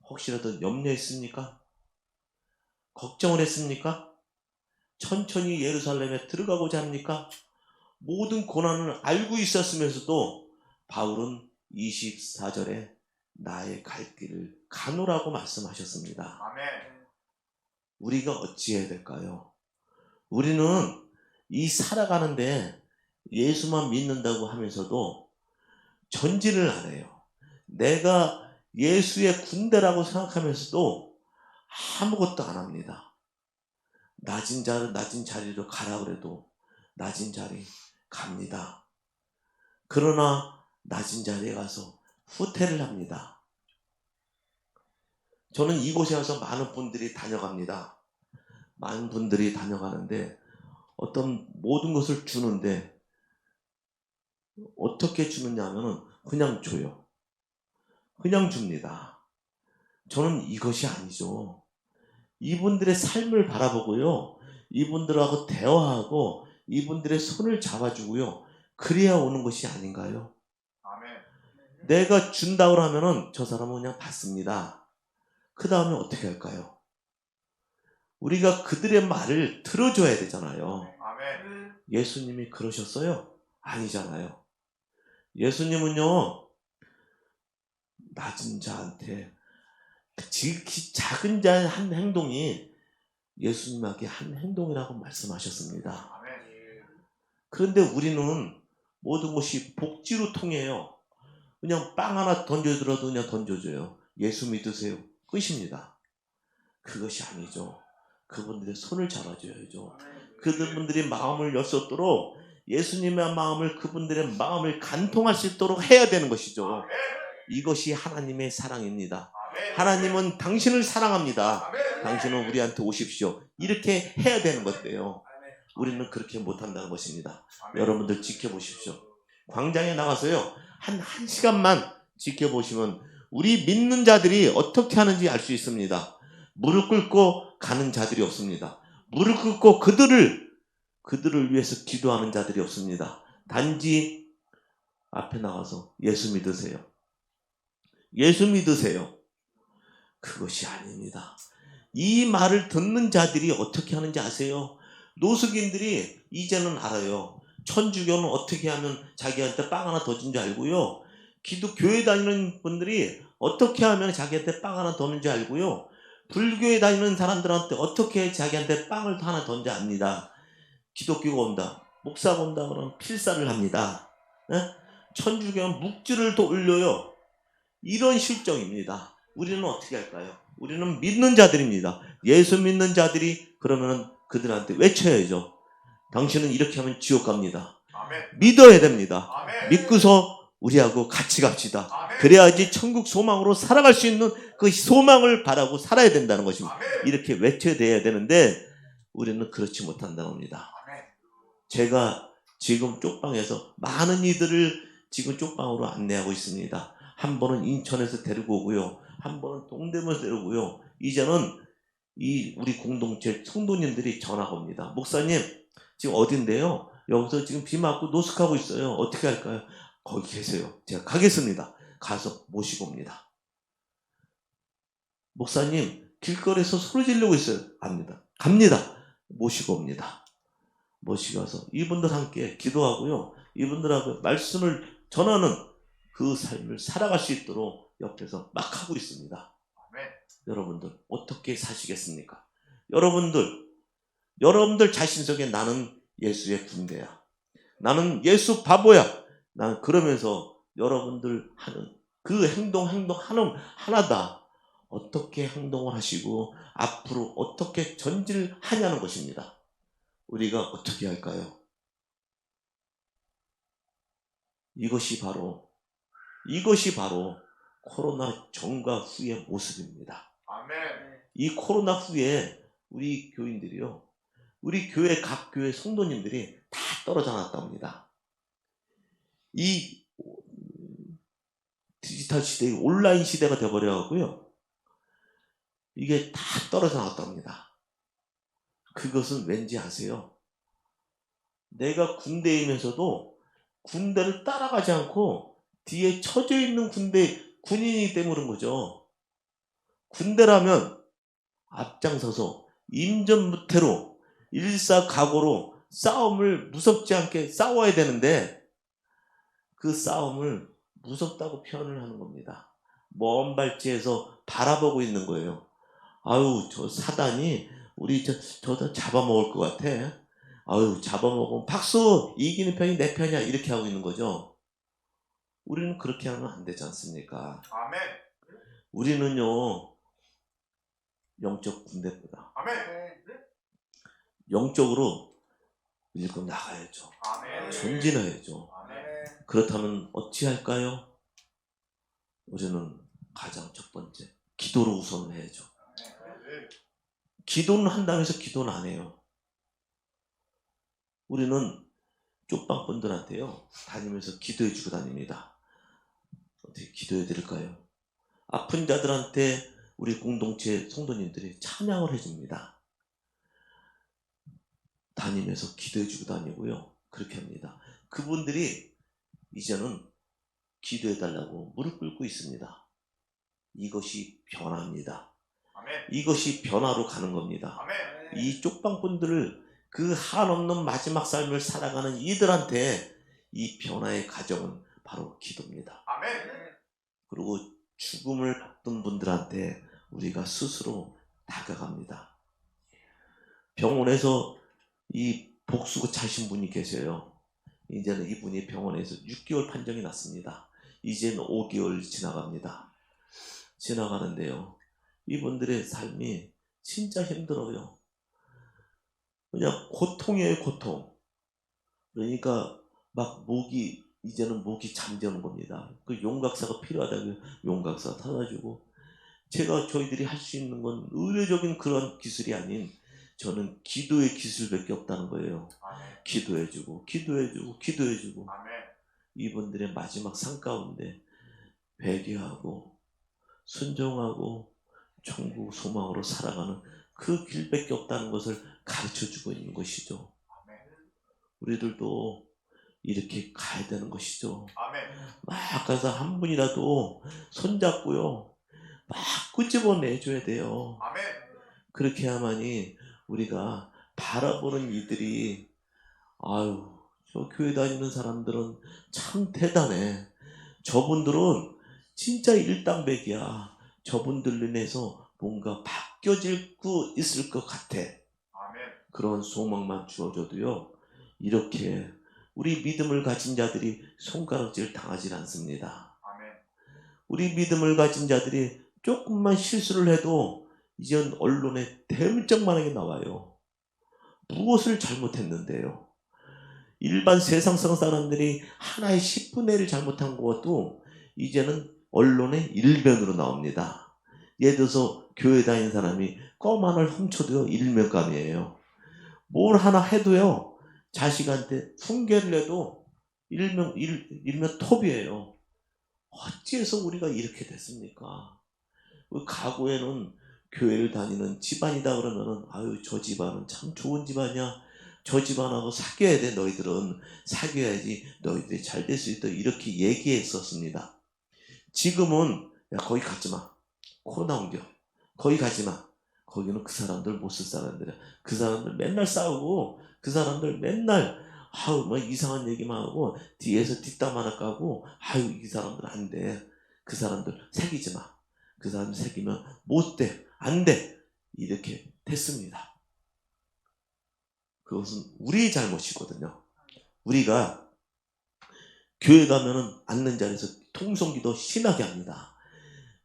혹시라도 염려했습니까? 걱정을 했습니까? 천천히 예루살렘에 들어가고자 합니까? 모든 고난을 알고 있었으면서도 바울은 24절에 나의 갈 길을 가노라고 말씀하셨습니다. 아멘. 우리가 어찌해야 될까요? 우리는 이 살아가는데 예수만 믿는다고 하면서도 전진을 안 해요. 내가 예수의 군대라고 생각하면서도 아무것도 안 합니다. 낮은 자리로 가라 그래도 낮은 자리 갑니다. 그러나 낮은 자리에 가서 후퇴를 합니다. 저는 이곳에 와서 많은 분들이 다녀갑니다. 많은 분들이 다녀가는데 어떤 모든 것을 주는데 어떻게 주느냐 하면은 그냥 줘요. 그냥 줍니다. 저는 이것이 아니죠. 이분들의 삶을 바라보고요. 이분들하고 대화하고 이분들의 손을 잡아주고요. 그래야 오는 것이 아닌가요? 아멘. 내가 준다고 하면은 저 사람은 그냥 받습니다. 그 다음에 어떻게 할까요? 우리가 그들의 말을 들어줘야 되잖아요. 아멘. 예수님이 그러셨어요? 아니잖아요. 예수님은요, 낮은 자한테 지극히 작은 자의 한 행동이 예수님에게 한 행동이라고 말씀하셨습니다. 아멘. 그런데 우리는 모든 것이 복지로 통해요. 그냥 빵 하나 던져들어도 그냥 던져줘요. 예수 믿으세요. 끝입니다. 그것이 아니죠. 그분들의 손을 잡아줘야죠. 그분들이 마음을 열 수 있도록 예수님의 마음을 그분들의 마음을 간통할 수 있도록 해야 되는 것이죠. 이것이 하나님의 사랑입니다. 하나님은 당신을 사랑합니다. 당신은 우리한테 오십시오. 이렇게 해야 되는 건데요. 우리는 그렇게 못한다는 것입니다. 여러분들 지켜보십시오. 광장에 나가서요. 한 시간만 지켜보시면 우리 믿는 자들이 어떻게 하는지 알 수 있습니다. 무릎 꿇고 가는 자들이 없습니다. 무릎 꿇고 그들을 위해서 기도하는 자들이 없습니다. 단지 앞에 나가서 예수 믿으세요. 예수 믿으세요. 그것이 아닙니다. 이 말을 듣는 자들이 어떻게 하는지 아세요? 노숙인들이 이제는 알아요. 천주교는 어떻게 하면 자기한테 빵 하나 더 준 줄 알고요. 교회 다니는 분들이 어떻게 하면 자기한테 빵 하나 더 준 줄 알고요. 불교에 다니는 사람들한테 어떻게 자기한테 빵을 하나 던져 압니다. 기독교가 온다, 목사가 온다 그러면 필사를 합니다. 천주교는 묵주를 더 올려요. 이런 실정입니다. 우리는 어떻게 할까요? 우리는 믿는 자들입니다. 예수 믿는 자들이 그러면 그들한테 외쳐야죠. 당신은 이렇게 하면 지옥 갑니다. 아멘. 믿어야 됩니다. 아멘. 믿고서 우리하고 같이 갑시다. 아멘. 그래야지 천국 소망으로 살아갈 수 있는 그 소망을 바라고 살아야 된다는 것입니다. 아멘. 이렇게 외쳐야 돼야 되는데 우리는 그렇지 못한다는 겁니다. 아멘. 제가 지금 쪽방에서 많은 이들을 지금 쪽방으로 안내하고 있습니다. 한 번은 인천에서 데리고 오고요. 한 번은 동대문에서 데리고요. 이제는 우리 공동체 성도님들이 전화가 옵니다. 목사님 지금 어딘데요? 여기서 지금 비 맞고 노숙하고 있어요. 어떻게 할까요? 거기 계세요. 제가 가겠습니다. 가서 모시고 옵니다. 목사님 길거리에서 소리 지르고 있어요. 갑니다. 모시고 옵니다. 모시고 와서 이분들 함께 기도하고요. 이분들하고 말씀을 전하는 그 삶을 살아갈 수 있도록 옆에서 막 하고 있습니다. 아멘. 여러분들 어떻게 사시겠습니까? 여러분들 자신 속에 나는 예수의 군대야. 나는 예수 바보야. 나는 그러면서 여러분들 하는 그 행동 하나다. 어떻게 행동을 하시고 앞으로 어떻게 전진을 하냐는 것입니다. 우리가 어떻게 할까요? 이것이 바로 이것이 바로 코로나 전과 후의 모습입니다. 아멘. 이 코로나 후에 우리 교인들이요, 우리 교회 각 교회 성도님들이 다 떨어져 나왔답니다. 이 디지털 시대, 온라인 시대가 되어버려갖고요, 이게 다 떨어져 나왔답니다. 그것은 왠지 아세요? 내가 군대이면서도 군대를 따라가지 않고 뒤에 처져 있는 군인이기 때문에 그런 거죠. 군대라면 앞장서서 임전무태로 일사각오로 싸움을 무섭지 않게 싸워야 되는데, 그 싸움을 무섭다고 표현을 하는 겁니다. 먼 발치에서 바라보고 있는 거예요. 아유, 저 사단이 우리 저다 잡아먹을 것 같아. 아유, 잡아먹으면 박수! 이기는 편이 내 편이야. 이렇게 하고 있는 거죠. 우리는 그렇게 하면 안 되지 않습니까? 아멘. 우리는요, 영적 군대입니다. 아멘. 영적으로 밀고 나가야죠. 아멘. 전진해야죠. 아멘. 그렇다면 어찌할까요? 우리는 가장 첫 번째, 기도로 우선을 해야죠. 기도는 한다고 해서 기도는 안 해요. 우리는 쪽방분들한테요, 다니면서 기도해주고 다닙니다. 어떻게 기도해 드릴까요? 아픈 자들한테 우리 공동체 성도님들이 찬양을 해줍니다. 다니면서 기도해주고 다니고요. 그렇게 합니다. 그분들이 이제는 기도해달라고 무릎 꿇고 있습니다. 이것이 변화입니다. 아멘. 이것이 변화로 가는 겁니다. 아멘. 이 쪽방꾼들을, 그 한없는 마지막 삶을 살아가는 이들한테 이 변화의 과정은 바로 기도입니다. 아멘. 그리고 죽음을 앞둔 분들한테 우리가 스스로 다가갑니다. 병원에서 이 복수가 차신 분이 계세요. 이제는 이분이 병원에서 6개월 판정이 났습니다. 이제는 5개월 지나갑니다. 지나가는데요, 이분들의 삶이 진짜 힘들어요. 그냥 고통이에요, 고통. 그러니까 막 이제는 목이 잠드는 겁니다. 그 용각사가 필요하다고 용각사 타다주고, 저희들이 할 수 있는 건 의료적인 그런 기술이 아닌, 저는 기도의 기술밖에 없다는 거예요. 아멘. 기도해주고. 아멘. 이분들의 마지막 삶 가운데 회개하고 순종하고 천국 소망으로 살아가는 그 길밖에 없다는 것을 가르쳐주고 있는 것이죠. 아멘. 우리들도 이렇게 가야 되는 것이죠. 아멘. 막 가서 한 분이라도 손잡고요, 막 끄집어내줘야 돼요. 아멘. 그렇게 해야만이 우리가 바라보는 이들이, 아유, 저 교회 다니는 사람들은 참 대단해. 저분들은 진짜 일당백이야. 저분들로 인해서 뭔가 바뀌어질 수 있을 것 같아. 아멘. 그런 소망만 주어져도요, 이렇게 우리 믿음을 가진 자들이 손가락질 당하지 않습니다. 아멘. 우리 믿음을 가진 자들이 조금만 실수를 해도 이젠 언론에 대문짝만하게 나와요. 무엇을 잘못했는데요? 일반 세상성 사람들이 하나의 10분의 1을 잘못한 것도 이제는 언론의 일변으로 나옵니다. 예를 들어서 교회 다니는 사람이 껌 하나를 훔쳐도요, 일면감이에요. 뭘 하나 해도요, 자식한테 훈계를 해도 일면 톱이에요. 어찌해서 우리가 이렇게 됐습니까? 과거에는 교회를 다니는 집안이다 그러면은, 아유, 저 집안은 참 좋은 집안이야. 저 집안하고 사귀어야 돼. 너희들은 사귀어야지 너희들이 잘 될 수 있다. 이렇게 얘기했었습니다. 지금은 야, 거기 가지 마. 코로나 옮겨. 거기 가지 마. 거기는 그 사람들 못 쓸 사람들이야. 그 사람들 맨날 싸우고, 그 사람들 맨날 아유, 뭐 이상한 얘기만 하고 뒤에서 뒷담 하나 까고, 아유, 이 사람들 안 돼. 그 사람들 사귀지 마. 그 사람들 사귀면 못 돼. 안 돼. 이렇게 됐습니다. 그것은 우리의 잘못이거든요. 우리가 교회 가면은 앉는 자리에서 통성기도 심하게 합니다.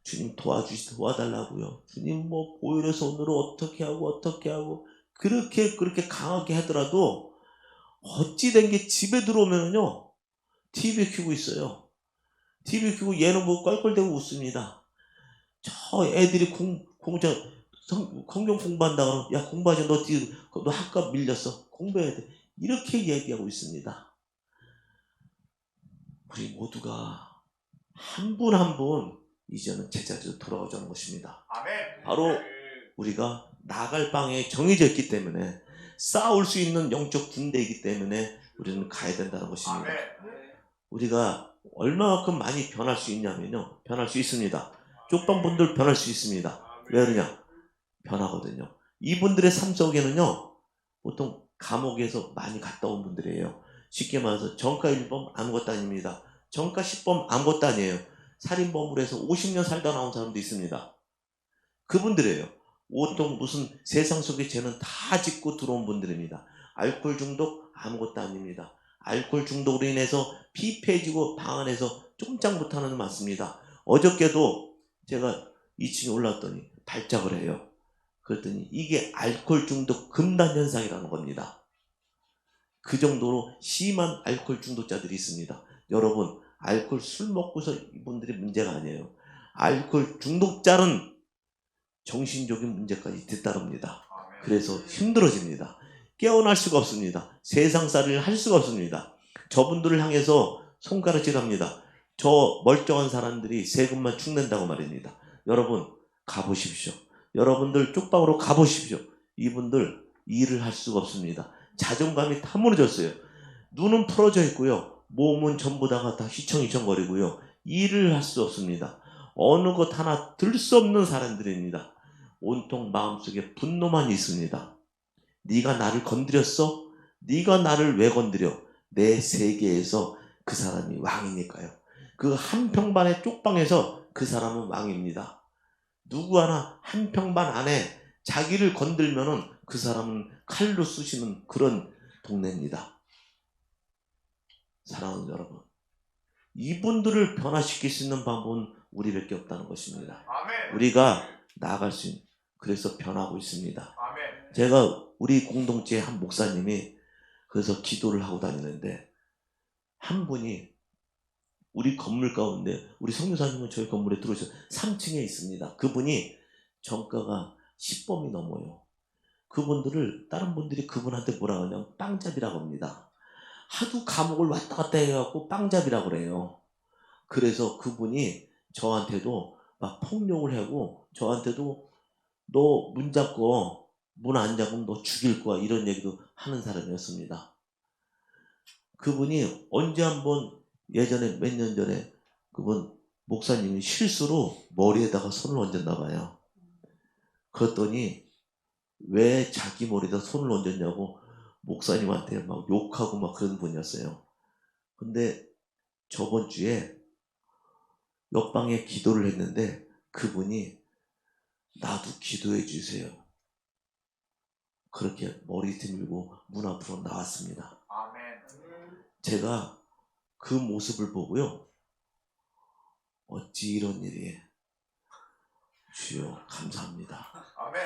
주님 도와달라고요. 주님 뭐 보혈의 손으로 어떻게 하고 그렇게 강하게 하더라도 어찌 된 게 집에 들어오면요, TV 켜고 있어요. TV 켜고 얘는 뭐 껄껄대고 웃습니다. 저 애들이 성경 공부한다 그러면 야 공부하지 너 학과 밀렸어 공부해야 돼 이렇게 얘기하고 있습니다. 우리 모두가 한 분 한 분 이제는 제자리로 돌아오자는 것입니다. 아멘. 바로 우리가 나갈 방에 정해져 있기 때문에 싸울 수 있는 영적 군대이기 때문에 우리는 가야 된다는 것입니다. 아멘. 우리가 얼마만큼 많이 변할 수 있냐면요. 변할 수 있습니다. 쪽방분들 변할 수 있습니다. 왜 그러냐? 변하거든요. 이분들의 삶 속에는요. 보통 감옥에서 많이 갔다 온 분들이에요. 쉽게 말해서 정가 1범 아무것도 아닙니다. 정가 10범 아무것도 아니에요. 살인범으로 해서 50년 살다 나온 사람도 있습니다. 그분들이에요. 온통 무슨 세상 속의 죄는 다 짓고 들어온 분들입니다. 알코올 중독 아무것도 아닙니다. 알코올 중독으로 인해서 피폐해지고 방 안에서 꼼짝 못하는 분 많습니다. 어저께도 제가 2층에 올라왔더니 발작을 해요. 그랬더니 이게 알코올 중독 금단 현상이라는 겁니다. 그 정도로 심한 알코올 중독자들이 있습니다. 여러분, 알코올 술 먹고서 이분들이 문제가 아니에요. 알코올 중독자는 정신적인 문제까지 뒤따릅니다. 그래서 힘들어집니다. 깨어날 수가 없습니다. 세상살이를 할 수가 없습니다. 저분들을 향해서 손가락질합니다. 저 멀쩡한 사람들이 세금만 축낸다고 말입니다. 여러분 가보십시오. 여러분들 쪽방으로 가보십시오. 이분들 일을 할 수가 없습니다. 자존감이 다 무너졌어요. 눈은 풀어져 있고요. 몸은 전부 다가 다 휘청휘청거리고요. 일을 할 수 없습니다. 어느 것 하나 들 수 없는 사람들입니다. 온통 마음속에 분노만 있습니다. 네가 나를 건드렸어? 네가 나를 왜 건드려? 내 세계에서 그 사람이 왕이니까요. 그 한 평반의 쪽방에서 그 사람은 왕입니다. 누구 하나 한 평반 안에 자기를 건들면은 그 사람은 칼로 쑤시는 그런 동네입니다. 사랑하는 여러분, 이분들을 변화시킬 수 있는 방법은 우리밖에 없다는 것입니다. 아멘. 우리가 나아갈 수 있는, 그래서 변하고 있습니다. 아멘. 제가 우리 공동체의 한 목사님이 그래서 기도를 하고 다니는데 한 분이 우리 건물 가운데, 우리 성교사님은 저희 건물에 들어오셔서 3층에 있습니다. 그분이 정가가 10범이 넘어요. 그분들을 다른 분들이 그분한테 뭐라 하냐면 빵잡이라고 합니다. 하도 감옥을 왔다 갔다 해갖고 빵잡이라고 그래요. 그래서 그분이 저한테도 막 폭력을 하고 저한테도 너 문 잡고 문 안 잡으면 너 죽일 거야 이런 얘기도 하는 사람이었습니다. 그분이 언제 한번 예전에 몇 년 전에 그분 목사님이 실수로 머리에다가 손을 얹었나 봐요. 그랬더니 왜 자기 머리에다 손을 얹었냐고 목사님한테 막 욕하고 막 그런 분이었어요. 근데 저번 주에 옆방에 기도를 했는데 그분이 나도 기도해 주세요. 그렇게 머리 들고 문 앞으로 나왔습니다. 아멘. 제가 그 모습을 보고요. 어찌 이런 일이. 주여 감사합니다. 아멘.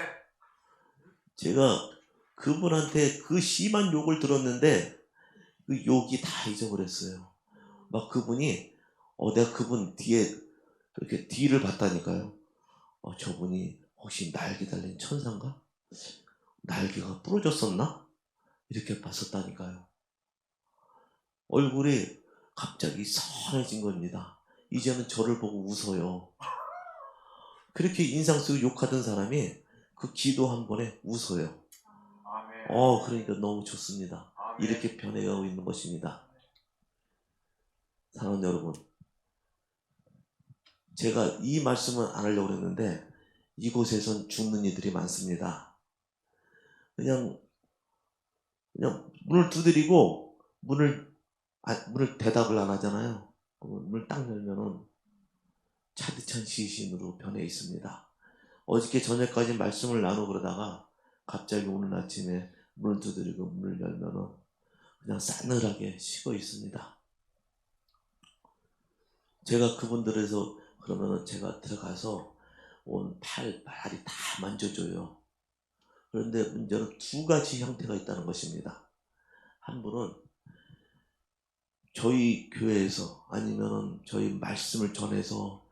제가 그분한테 그 심한 욕을 들었는데 그 욕이 다 잊어버렸어요. 막 그분이 내가 그분 뒤에 이렇게 뒤를 봤다니까요. 저분이 혹시 날개 달린 천사인가? 날개가 부러졌었나? 이렇게 봤었다니까요. 얼굴이 갑자기 선해진 겁니다. 이제는 저를 보고 웃어요. 그렇게 인상 쓰고 욕하던 사람이 그 기도 한 번에 웃어요. 아멘. 그러니까 너무 좋습니다. 아멘. 이렇게 변해가고 있는 것입니다. 사랑하는 여러분, 제가 이 말씀은 안 하려고 했는데 이곳에선 죽는 이들이 많습니다. 그냥 문을 두드리고 문을 대답을 안 하잖아요. 문을 딱 열면은 차디찬 시신으로 변해 있습니다. 어저께 저녁까지 말씀을 나누고 그러다가 갑자기 오늘 아침에 문을 두드리고 문을 열면은 그냥 싸늘하게 식어 있습니다. 제가 그분들에서 그러면은 제가 들어가서 온 발이 다 만져줘요. 그런데 문제는 두 가지 형태가 있다는 것입니다. 한 분은 저희 교회에서 아니면은 저희 말씀을 전해서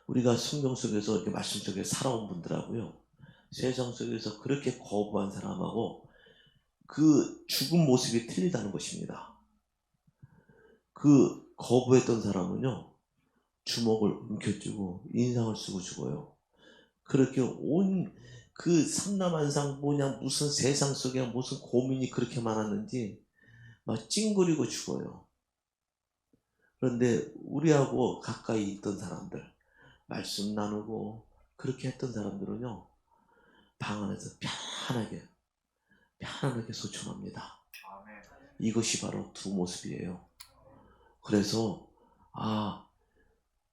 우리가 성경 속에서 이렇게 말씀 속에 살아온 분들하고요. 세상 속에서 그렇게 거부한 사람하고 그 죽은 모습이 틀리다는 것입니다. 그 거부했던 사람은요, 주먹을 움켜쥐고 인상을 쓰고 죽어요. 그렇게 온 그 삼라만상 뭐냐 무슨 세상 속에 무슨 고민이 그렇게 많았는지 막 찡그리고 죽어요. 그런데 우리하고 가까이 있던 사람들, 말씀 나누고 그렇게 했던 사람들은요, 방 안에서 편안하게 소천합니다. 이것이 바로 두 모습이에요. 그래서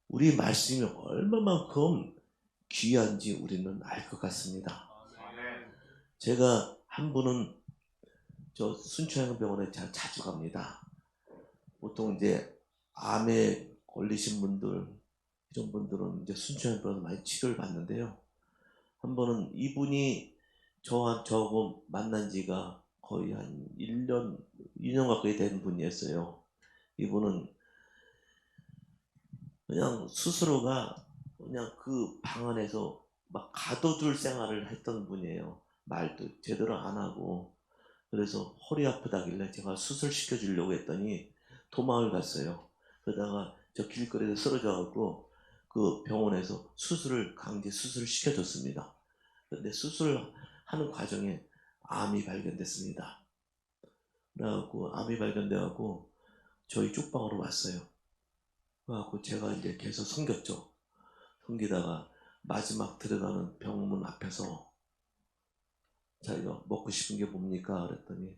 우리 말씀이 얼마만큼 귀한지 우리는 알 것 같습니다. 제가 한 분은 저 순천향병원에 자주 갑니다. 보통 이제 암에 걸리신 분들, 이런 분들은 이제 순천향병원에서 많이 치료를 받는데요. 한 번은 이분이 저하고 만난 지가 거의 한 2년 가까이 된 분이었어요. 이분은 그냥 스스로가 그냥 그 방 안에서 막 가둬둘 생활을 했던 분이에요. 말도 제대로 안 하고. 그래서 허리 아프다길래 제가 수술시켜 주려고 했더니 도망을 갔어요. 그러다가 저 길거리에 쓰러져갖고 그 병원에서 강제 수술을 시켜줬습니다. 그런데 수술하는 과정에 암이 발견됐습니다. 그래갖고 암이 발견돼갖고 저희 쪽방으로 왔어요. 그래갖고 제가 이제 계속 섬겼죠. 섬기다가 마지막 들어가는 병문 앞에서 자기가 먹고 싶은 게 뭡니까? 그랬더니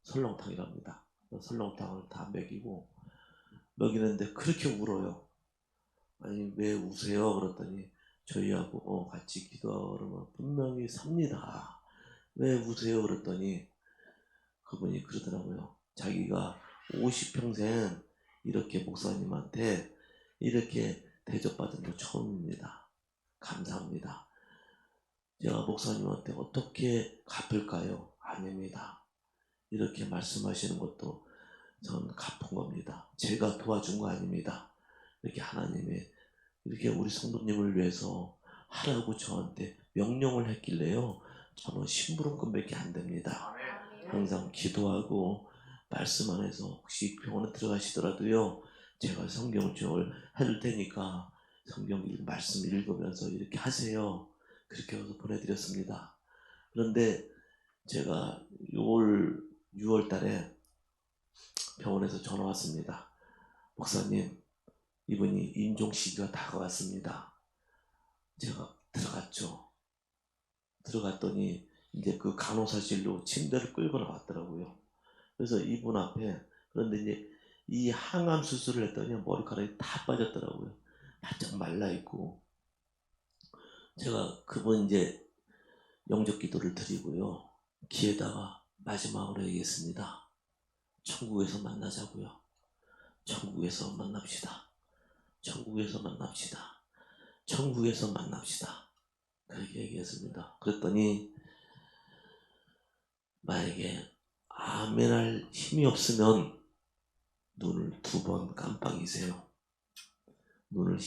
설렁탕이랍니다. 설렁탕을 다 먹이는데 그렇게 울어요. 아니 왜 우세요? 그랬더니 저희하고 같이 기도하고 그러면 분명히 삽니다. 왜 우세요? 그랬더니 그분이 그러더라고요. 자기가 50평생 이렇게 목사님한테 이렇게 대접받은 거 처음입니다. 감사합니다. 제가 목사님한테 어떻게 갚을까요? 아닙니다. 이렇게 말씀하시는 것도 전 갚은 겁니다. 제가 도와준 거 아닙니다. 이렇게 하나님이 이렇게 우리 성도님을 위해서 하라고 저한테 명령을 했길래요. 저는 심부름꾼밖에 안 됩니다. 항상 기도하고 말씀 안에서 혹시 병원에 들어가시더라도요. 제가 성경 쪽을 해줄 테니까 성경 말씀 읽으면서 이렇게 하세요. 그렇게 해서 보내드렸습니다. 그런데 제가 6월 달에 병원에서 전화 왔습니다. 목사님, 이분이 임종 시기가 다가왔습니다. 제가 들어갔죠. 들어갔더니 이제 그 간호사실로 침대를 끌고 나왔더라고요. 그래서 이분 앞에, 그런데 이제 이 항암 수술을 했더니 머리카락이 다 빠졌더라고요. 바짝 말라있고. 제가 그분 이제 영접 기도를 드리고요. 귀에다가 마지막으로 얘기했습니다. 천국에서 만나자고요. 천국에서 만납시다. 천국에서 만납시다. 천국에서 만납시다. 그렇게 얘기했습니다. 그랬더니 만약에 아멘할 힘이 없으면 눈을 2번 깜빡이세요. 눈을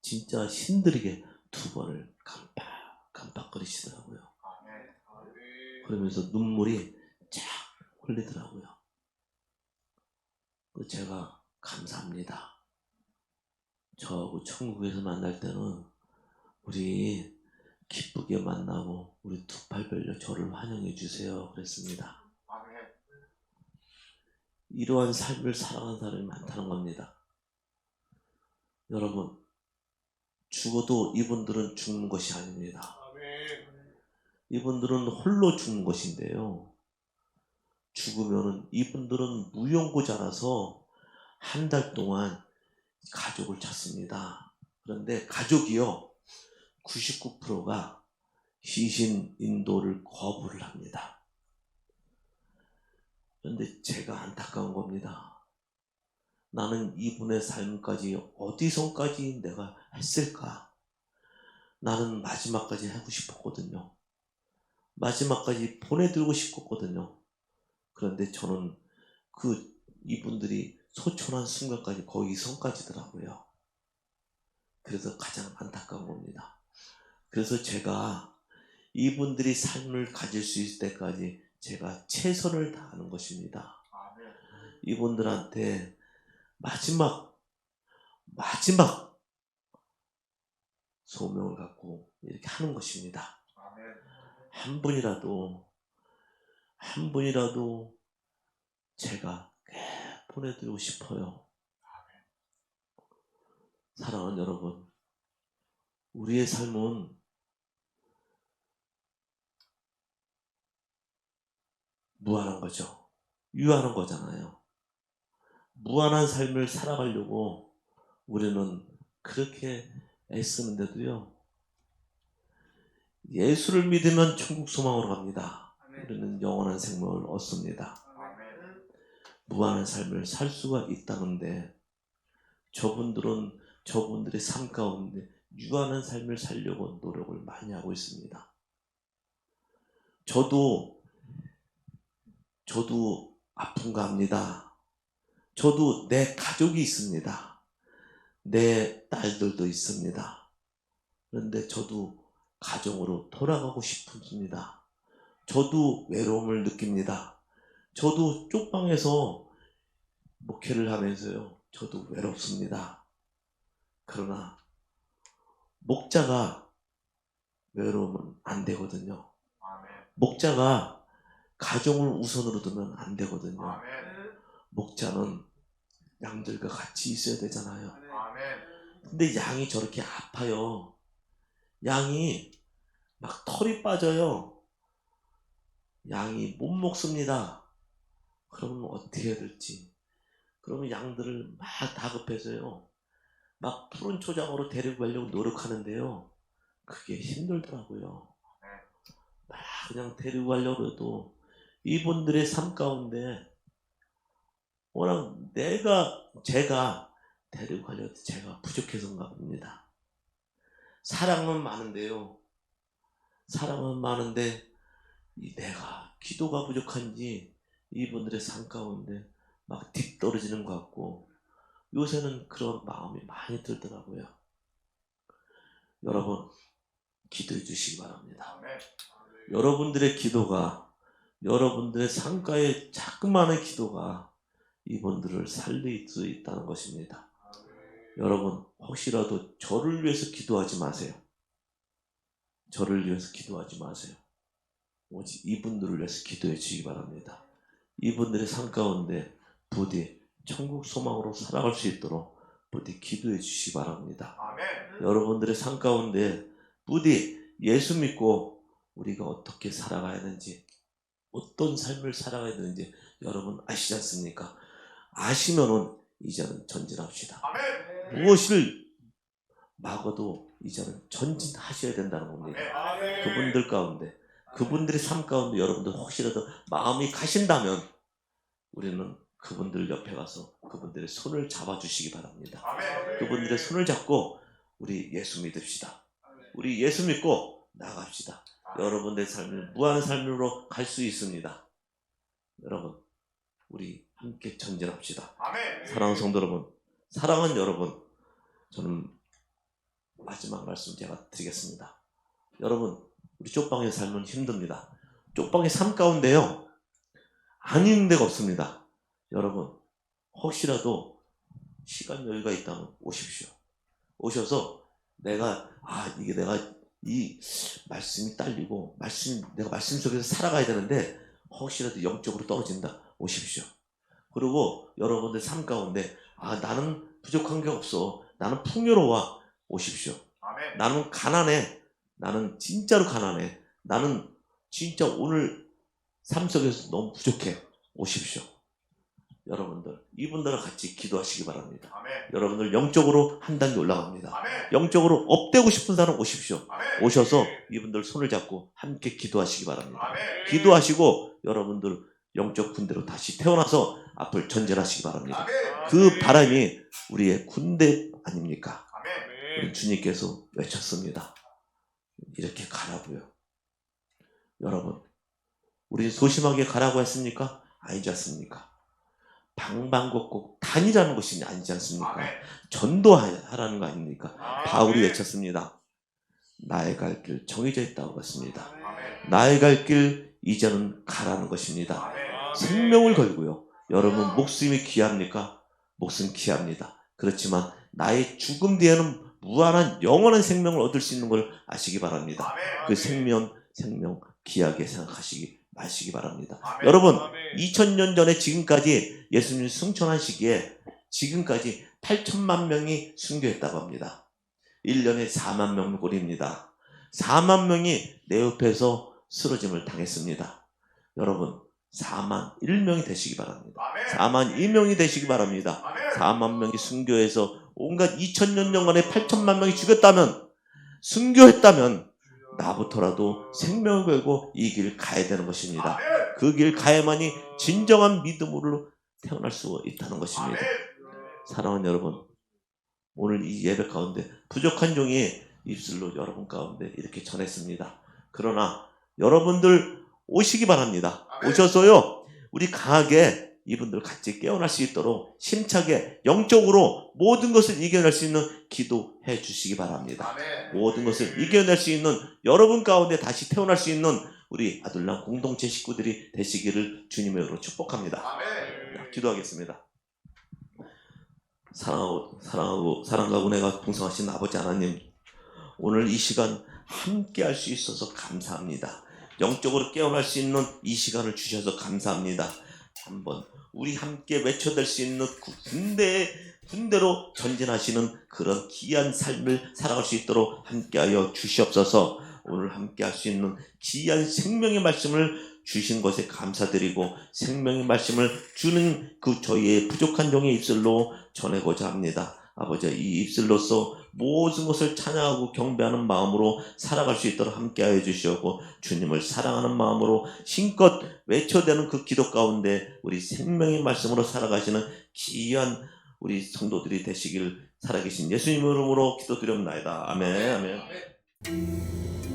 진짜 힘들게 2번을 깜빡거리시더라고요. 그러면서 눈물이 쫙 흘리더라고요. 제가 감사합니다. 저하고 천국에서 만날 때는 우리 기쁘게 만나고 우리 2팔 벌려 저를 환영해 주세요. 그랬습니다. 이러한 삶을 살아가는 사람이 많다는 겁니다. 여러분, 죽어도 이분들은 죽는 것이 아닙니다. 이분들은 홀로 죽는 것인데요. 죽으면은 이분들은 무용고자라서 한 달 동안 가족을 찾습니다. 그런데 가족이요, 99%가 시신 인도를 거부를 합니다. 그런데 제가 안타까운 겁니다. 나는 이분의 삶까지 어디선까지 내가 했을까? 나는 마지막까지 하고 싶었거든요. 마지막까지 보내드리고 싶었거든요. 그런데 저는 그 이분들이 소천한 순간까지 거의 성까지더라고요. 그래서 가장 안타까운 겁니다. 그래서 제가 이분들이 삶을 가질 수 있을 때까지 제가 최선을 다하는 것입니다. 이분들한테 마지막 소명을 갖고 이렇게 하는 것입니다. 한 분이라도 제가 보내드리고 싶어요. 사랑하는 여러분, 우리의 삶은 무한한 거죠. 유한한 거잖아요. 무한한 삶을 살아가려고 우리는 그렇게 애쓰는데도요, 예수를 믿으면 천국 소망으로 갑니다. 우리는 영원한 생명을 얻습니다. 무한한 삶을 살 수가 있다는데 저분들은 저분들의 삶 가운데 유한한 삶을 살려고 노력을 많이 하고 있습니다. 저도 아픈가 합니다. 저도 내 가족이 있습니다. 내 딸들도 있습니다. 그런데 저도 가정으로 돌아가고 싶습니다. 저도 외로움을 느낍니다. 저도 쪽방에서 목회를 하면서요, 저도 외롭습니다. 그러나 목자가 외로우면 안 되거든요. 목자가 가정을 우선으로 두면 안 되거든요. 목자는 양들과 같이 있어야 되잖아요. 근데 양이 저렇게 아파요. 양이 막 털이 빠져요. 양이 못 먹습니다. 그러면 어떻게 해야 될지. 그러면 양들을 막 다급해서요, 막 푸른 초장으로 데리고 가려고 노력하는데요, 그게 힘들더라고요. 막 그냥 데리고 가려고 해도 이분들의 삶 가운데 워낙 제가 데리고 가려도 제가 부족해서인가 봅니다. 사랑은 많은데요, 내가 기도가 부족한지 이분들의 삶 가운데 막 뒤떨어지는 것 같고, 요새는 그런 마음이 많이 들더라고요. 여러분, 기도해 주시기 바랍니다. 여러분들의 기도가, 여러분들의 상가의 자그마한 기도가 이분들을 살릴 수 있다는 것입니다. 여러분, 혹시라도 저를 위해서 기도하지 마세요. 저를 위해서 기도하지 마세요. 오직 이분들을 위해서 기도해 주시기 바랍니다. 이분들의 삶 가운데 부디 천국 소망으로 살아갈 수 있도록 부디 기도해 주시기 바랍니다. 여러분들의 삶 가운데 부디 예수 믿고 우리가 어떻게 살아가야 하는지, 어떤 삶을 살아가야 되는지 여러분 아시지 않습니까? 아시면은 이제는 전진합시다. 무엇을 막아도 이제는 전진하셔야 된다는 겁니다. 그분들 가운데, 그분들의 삶 가운데 여러분들 혹시라도 마음이 가신다면 우리는 그분들 옆에 가서 그분들의 손을 잡아주시기 바랍니다. 그분들의 손을 잡고 우리 예수 믿읍시다. 우리 예수 믿고 나갑시다. 여러분들의 삶을 무한한 삶으로 갈 수 있습니다. 여러분, 우리 함께 전진합시다. 사랑하는 성도 여러분, 사랑하는 여러분, 저는 마지막 말씀 제가 드리겠습니다. 여러분, 우리 쪽방의 삶은 힘듭니다. 쪽방의 삶 가운데요, 안 있는 데가 없습니다. 여러분, 혹시라도 시간 여유가 있다면 오십시오. 오셔서 내가 이 말씀이 딸리고 내가 말씀 속에서 살아가야 되는데 혹시라도 영적으로 떨어진다, 오십시오. 그리고 여러분들 삶 가운데 나는 부족한 게 없어, 나는 풍요로워, 오십시오. 나는 가난해, 나는 진짜로 가난해, 나는 진짜 오늘 삶 속에서 너무 부족해, 오십시오. 여러분들, 이분들과 같이 기도하시기 바랍니다. 여러분들 영적으로 한 단계 올라갑니다. 영적으로 업되고 싶은 사람 오십시오. 오셔서 이분들 손을 잡고 함께 기도하시기 바랍니다. 기도하시고 여러분들 영적 군대로 다시 태어나서 앞을 전진하시기 바랍니다. 그 바람이 우리의 군대 아닙니까? 우리 주님께서 외쳤습니다. 이렇게 가라고요. 여러분, 우리 소심하게 가라고 했습니까? 아니지 않습니까? 방방곡곡 다니라는 것이 아니지 않습니까? 전도하라는 거 아닙니까? 바울이 외쳤습니다. 나의 갈 길 정해져 있다고 했습니다. 나의 갈 길 이제는 가라는 것입니다. 생명을 걸고요. 여러분 목숨이 귀합니까? 목숨 귀합니다. 그렇지만 나의 죽음 뒤에는 무한한 영원한 생명을 얻을 수 있는 걸 아시기 바랍니다. 그 생명 귀하게 생각하시기 마시기 바랍니다. 여러분 2000년 전에 지금까지 예수님 승천한 시기에 지금까지 8천만 명이 순교했다고 합니다. 1년에 4만 명꼴입니다. 4만 명이 내 옆에서 쓰러짐을 당했습니다. 여러분 4만 1명이 되시기 바랍니다. 4만 1명이 되시기 바랍니다. 4만 명이 순교해서 온갖 2000년 동안에 8천만 명이 죽였다면 순교했다면 나부터라도 생명을 걸고 이 길 가야 되는 것입니다. 그 길 가야만이 진정한 믿음으로 태어날 수 있다는 것입니다. 사랑하는 여러분, 오늘 이 예배 가운데 부족한 종이 입술로 여러분 가운데 이렇게 전했습니다. 그러나 여러분들 오시기 바랍니다. 오셔서요 우리 강하게 이분들 같이 깨어날 수 있도록 힘차게 영적으로 모든 것을 이겨낼 수 있는 기도해 주시기 바랍니다. 모든 것을 이겨낼 수 있는 여러분 가운데 다시 태어날 수 있는 우리 아둘람 공동체 식구들이 되시기를 주님의 이름으로 축복합니다. 기도하겠습니다. 사랑하고 은혜가 풍성하신 아버지 하나님, 오늘 이 시간 함께 할 수 있어서 감사합니다. 영적으로 깨어날 수 있는 이 시간을 주셔서 감사합니다. 한번 우리 함께 외쳐댈 수 있는 그 군대로 전진하시는 그런 귀한 삶을 살아갈 수 있도록 함께하여 주시옵소서. 오늘 함께할 수 있는 귀한 생명의 말씀을 주신 것에 감사드리고 생명의 말씀을 주는 그 저희의 부족한 종의 입술로 전하고자 합니다. 아버지, 이 입술로서 모든 것을 찬양하고 경배하는 마음으로 살아갈 수 있도록 함께하여 주시옵고 주님을 사랑하는 마음으로 힘껏 외쳐대는 그 기도 가운데 우리 생명의 말씀으로 살아가시는 귀한 우리 성도들이 되시길 살아계신 예수님 이름으로 기도드립니다. 아멘. 아멘.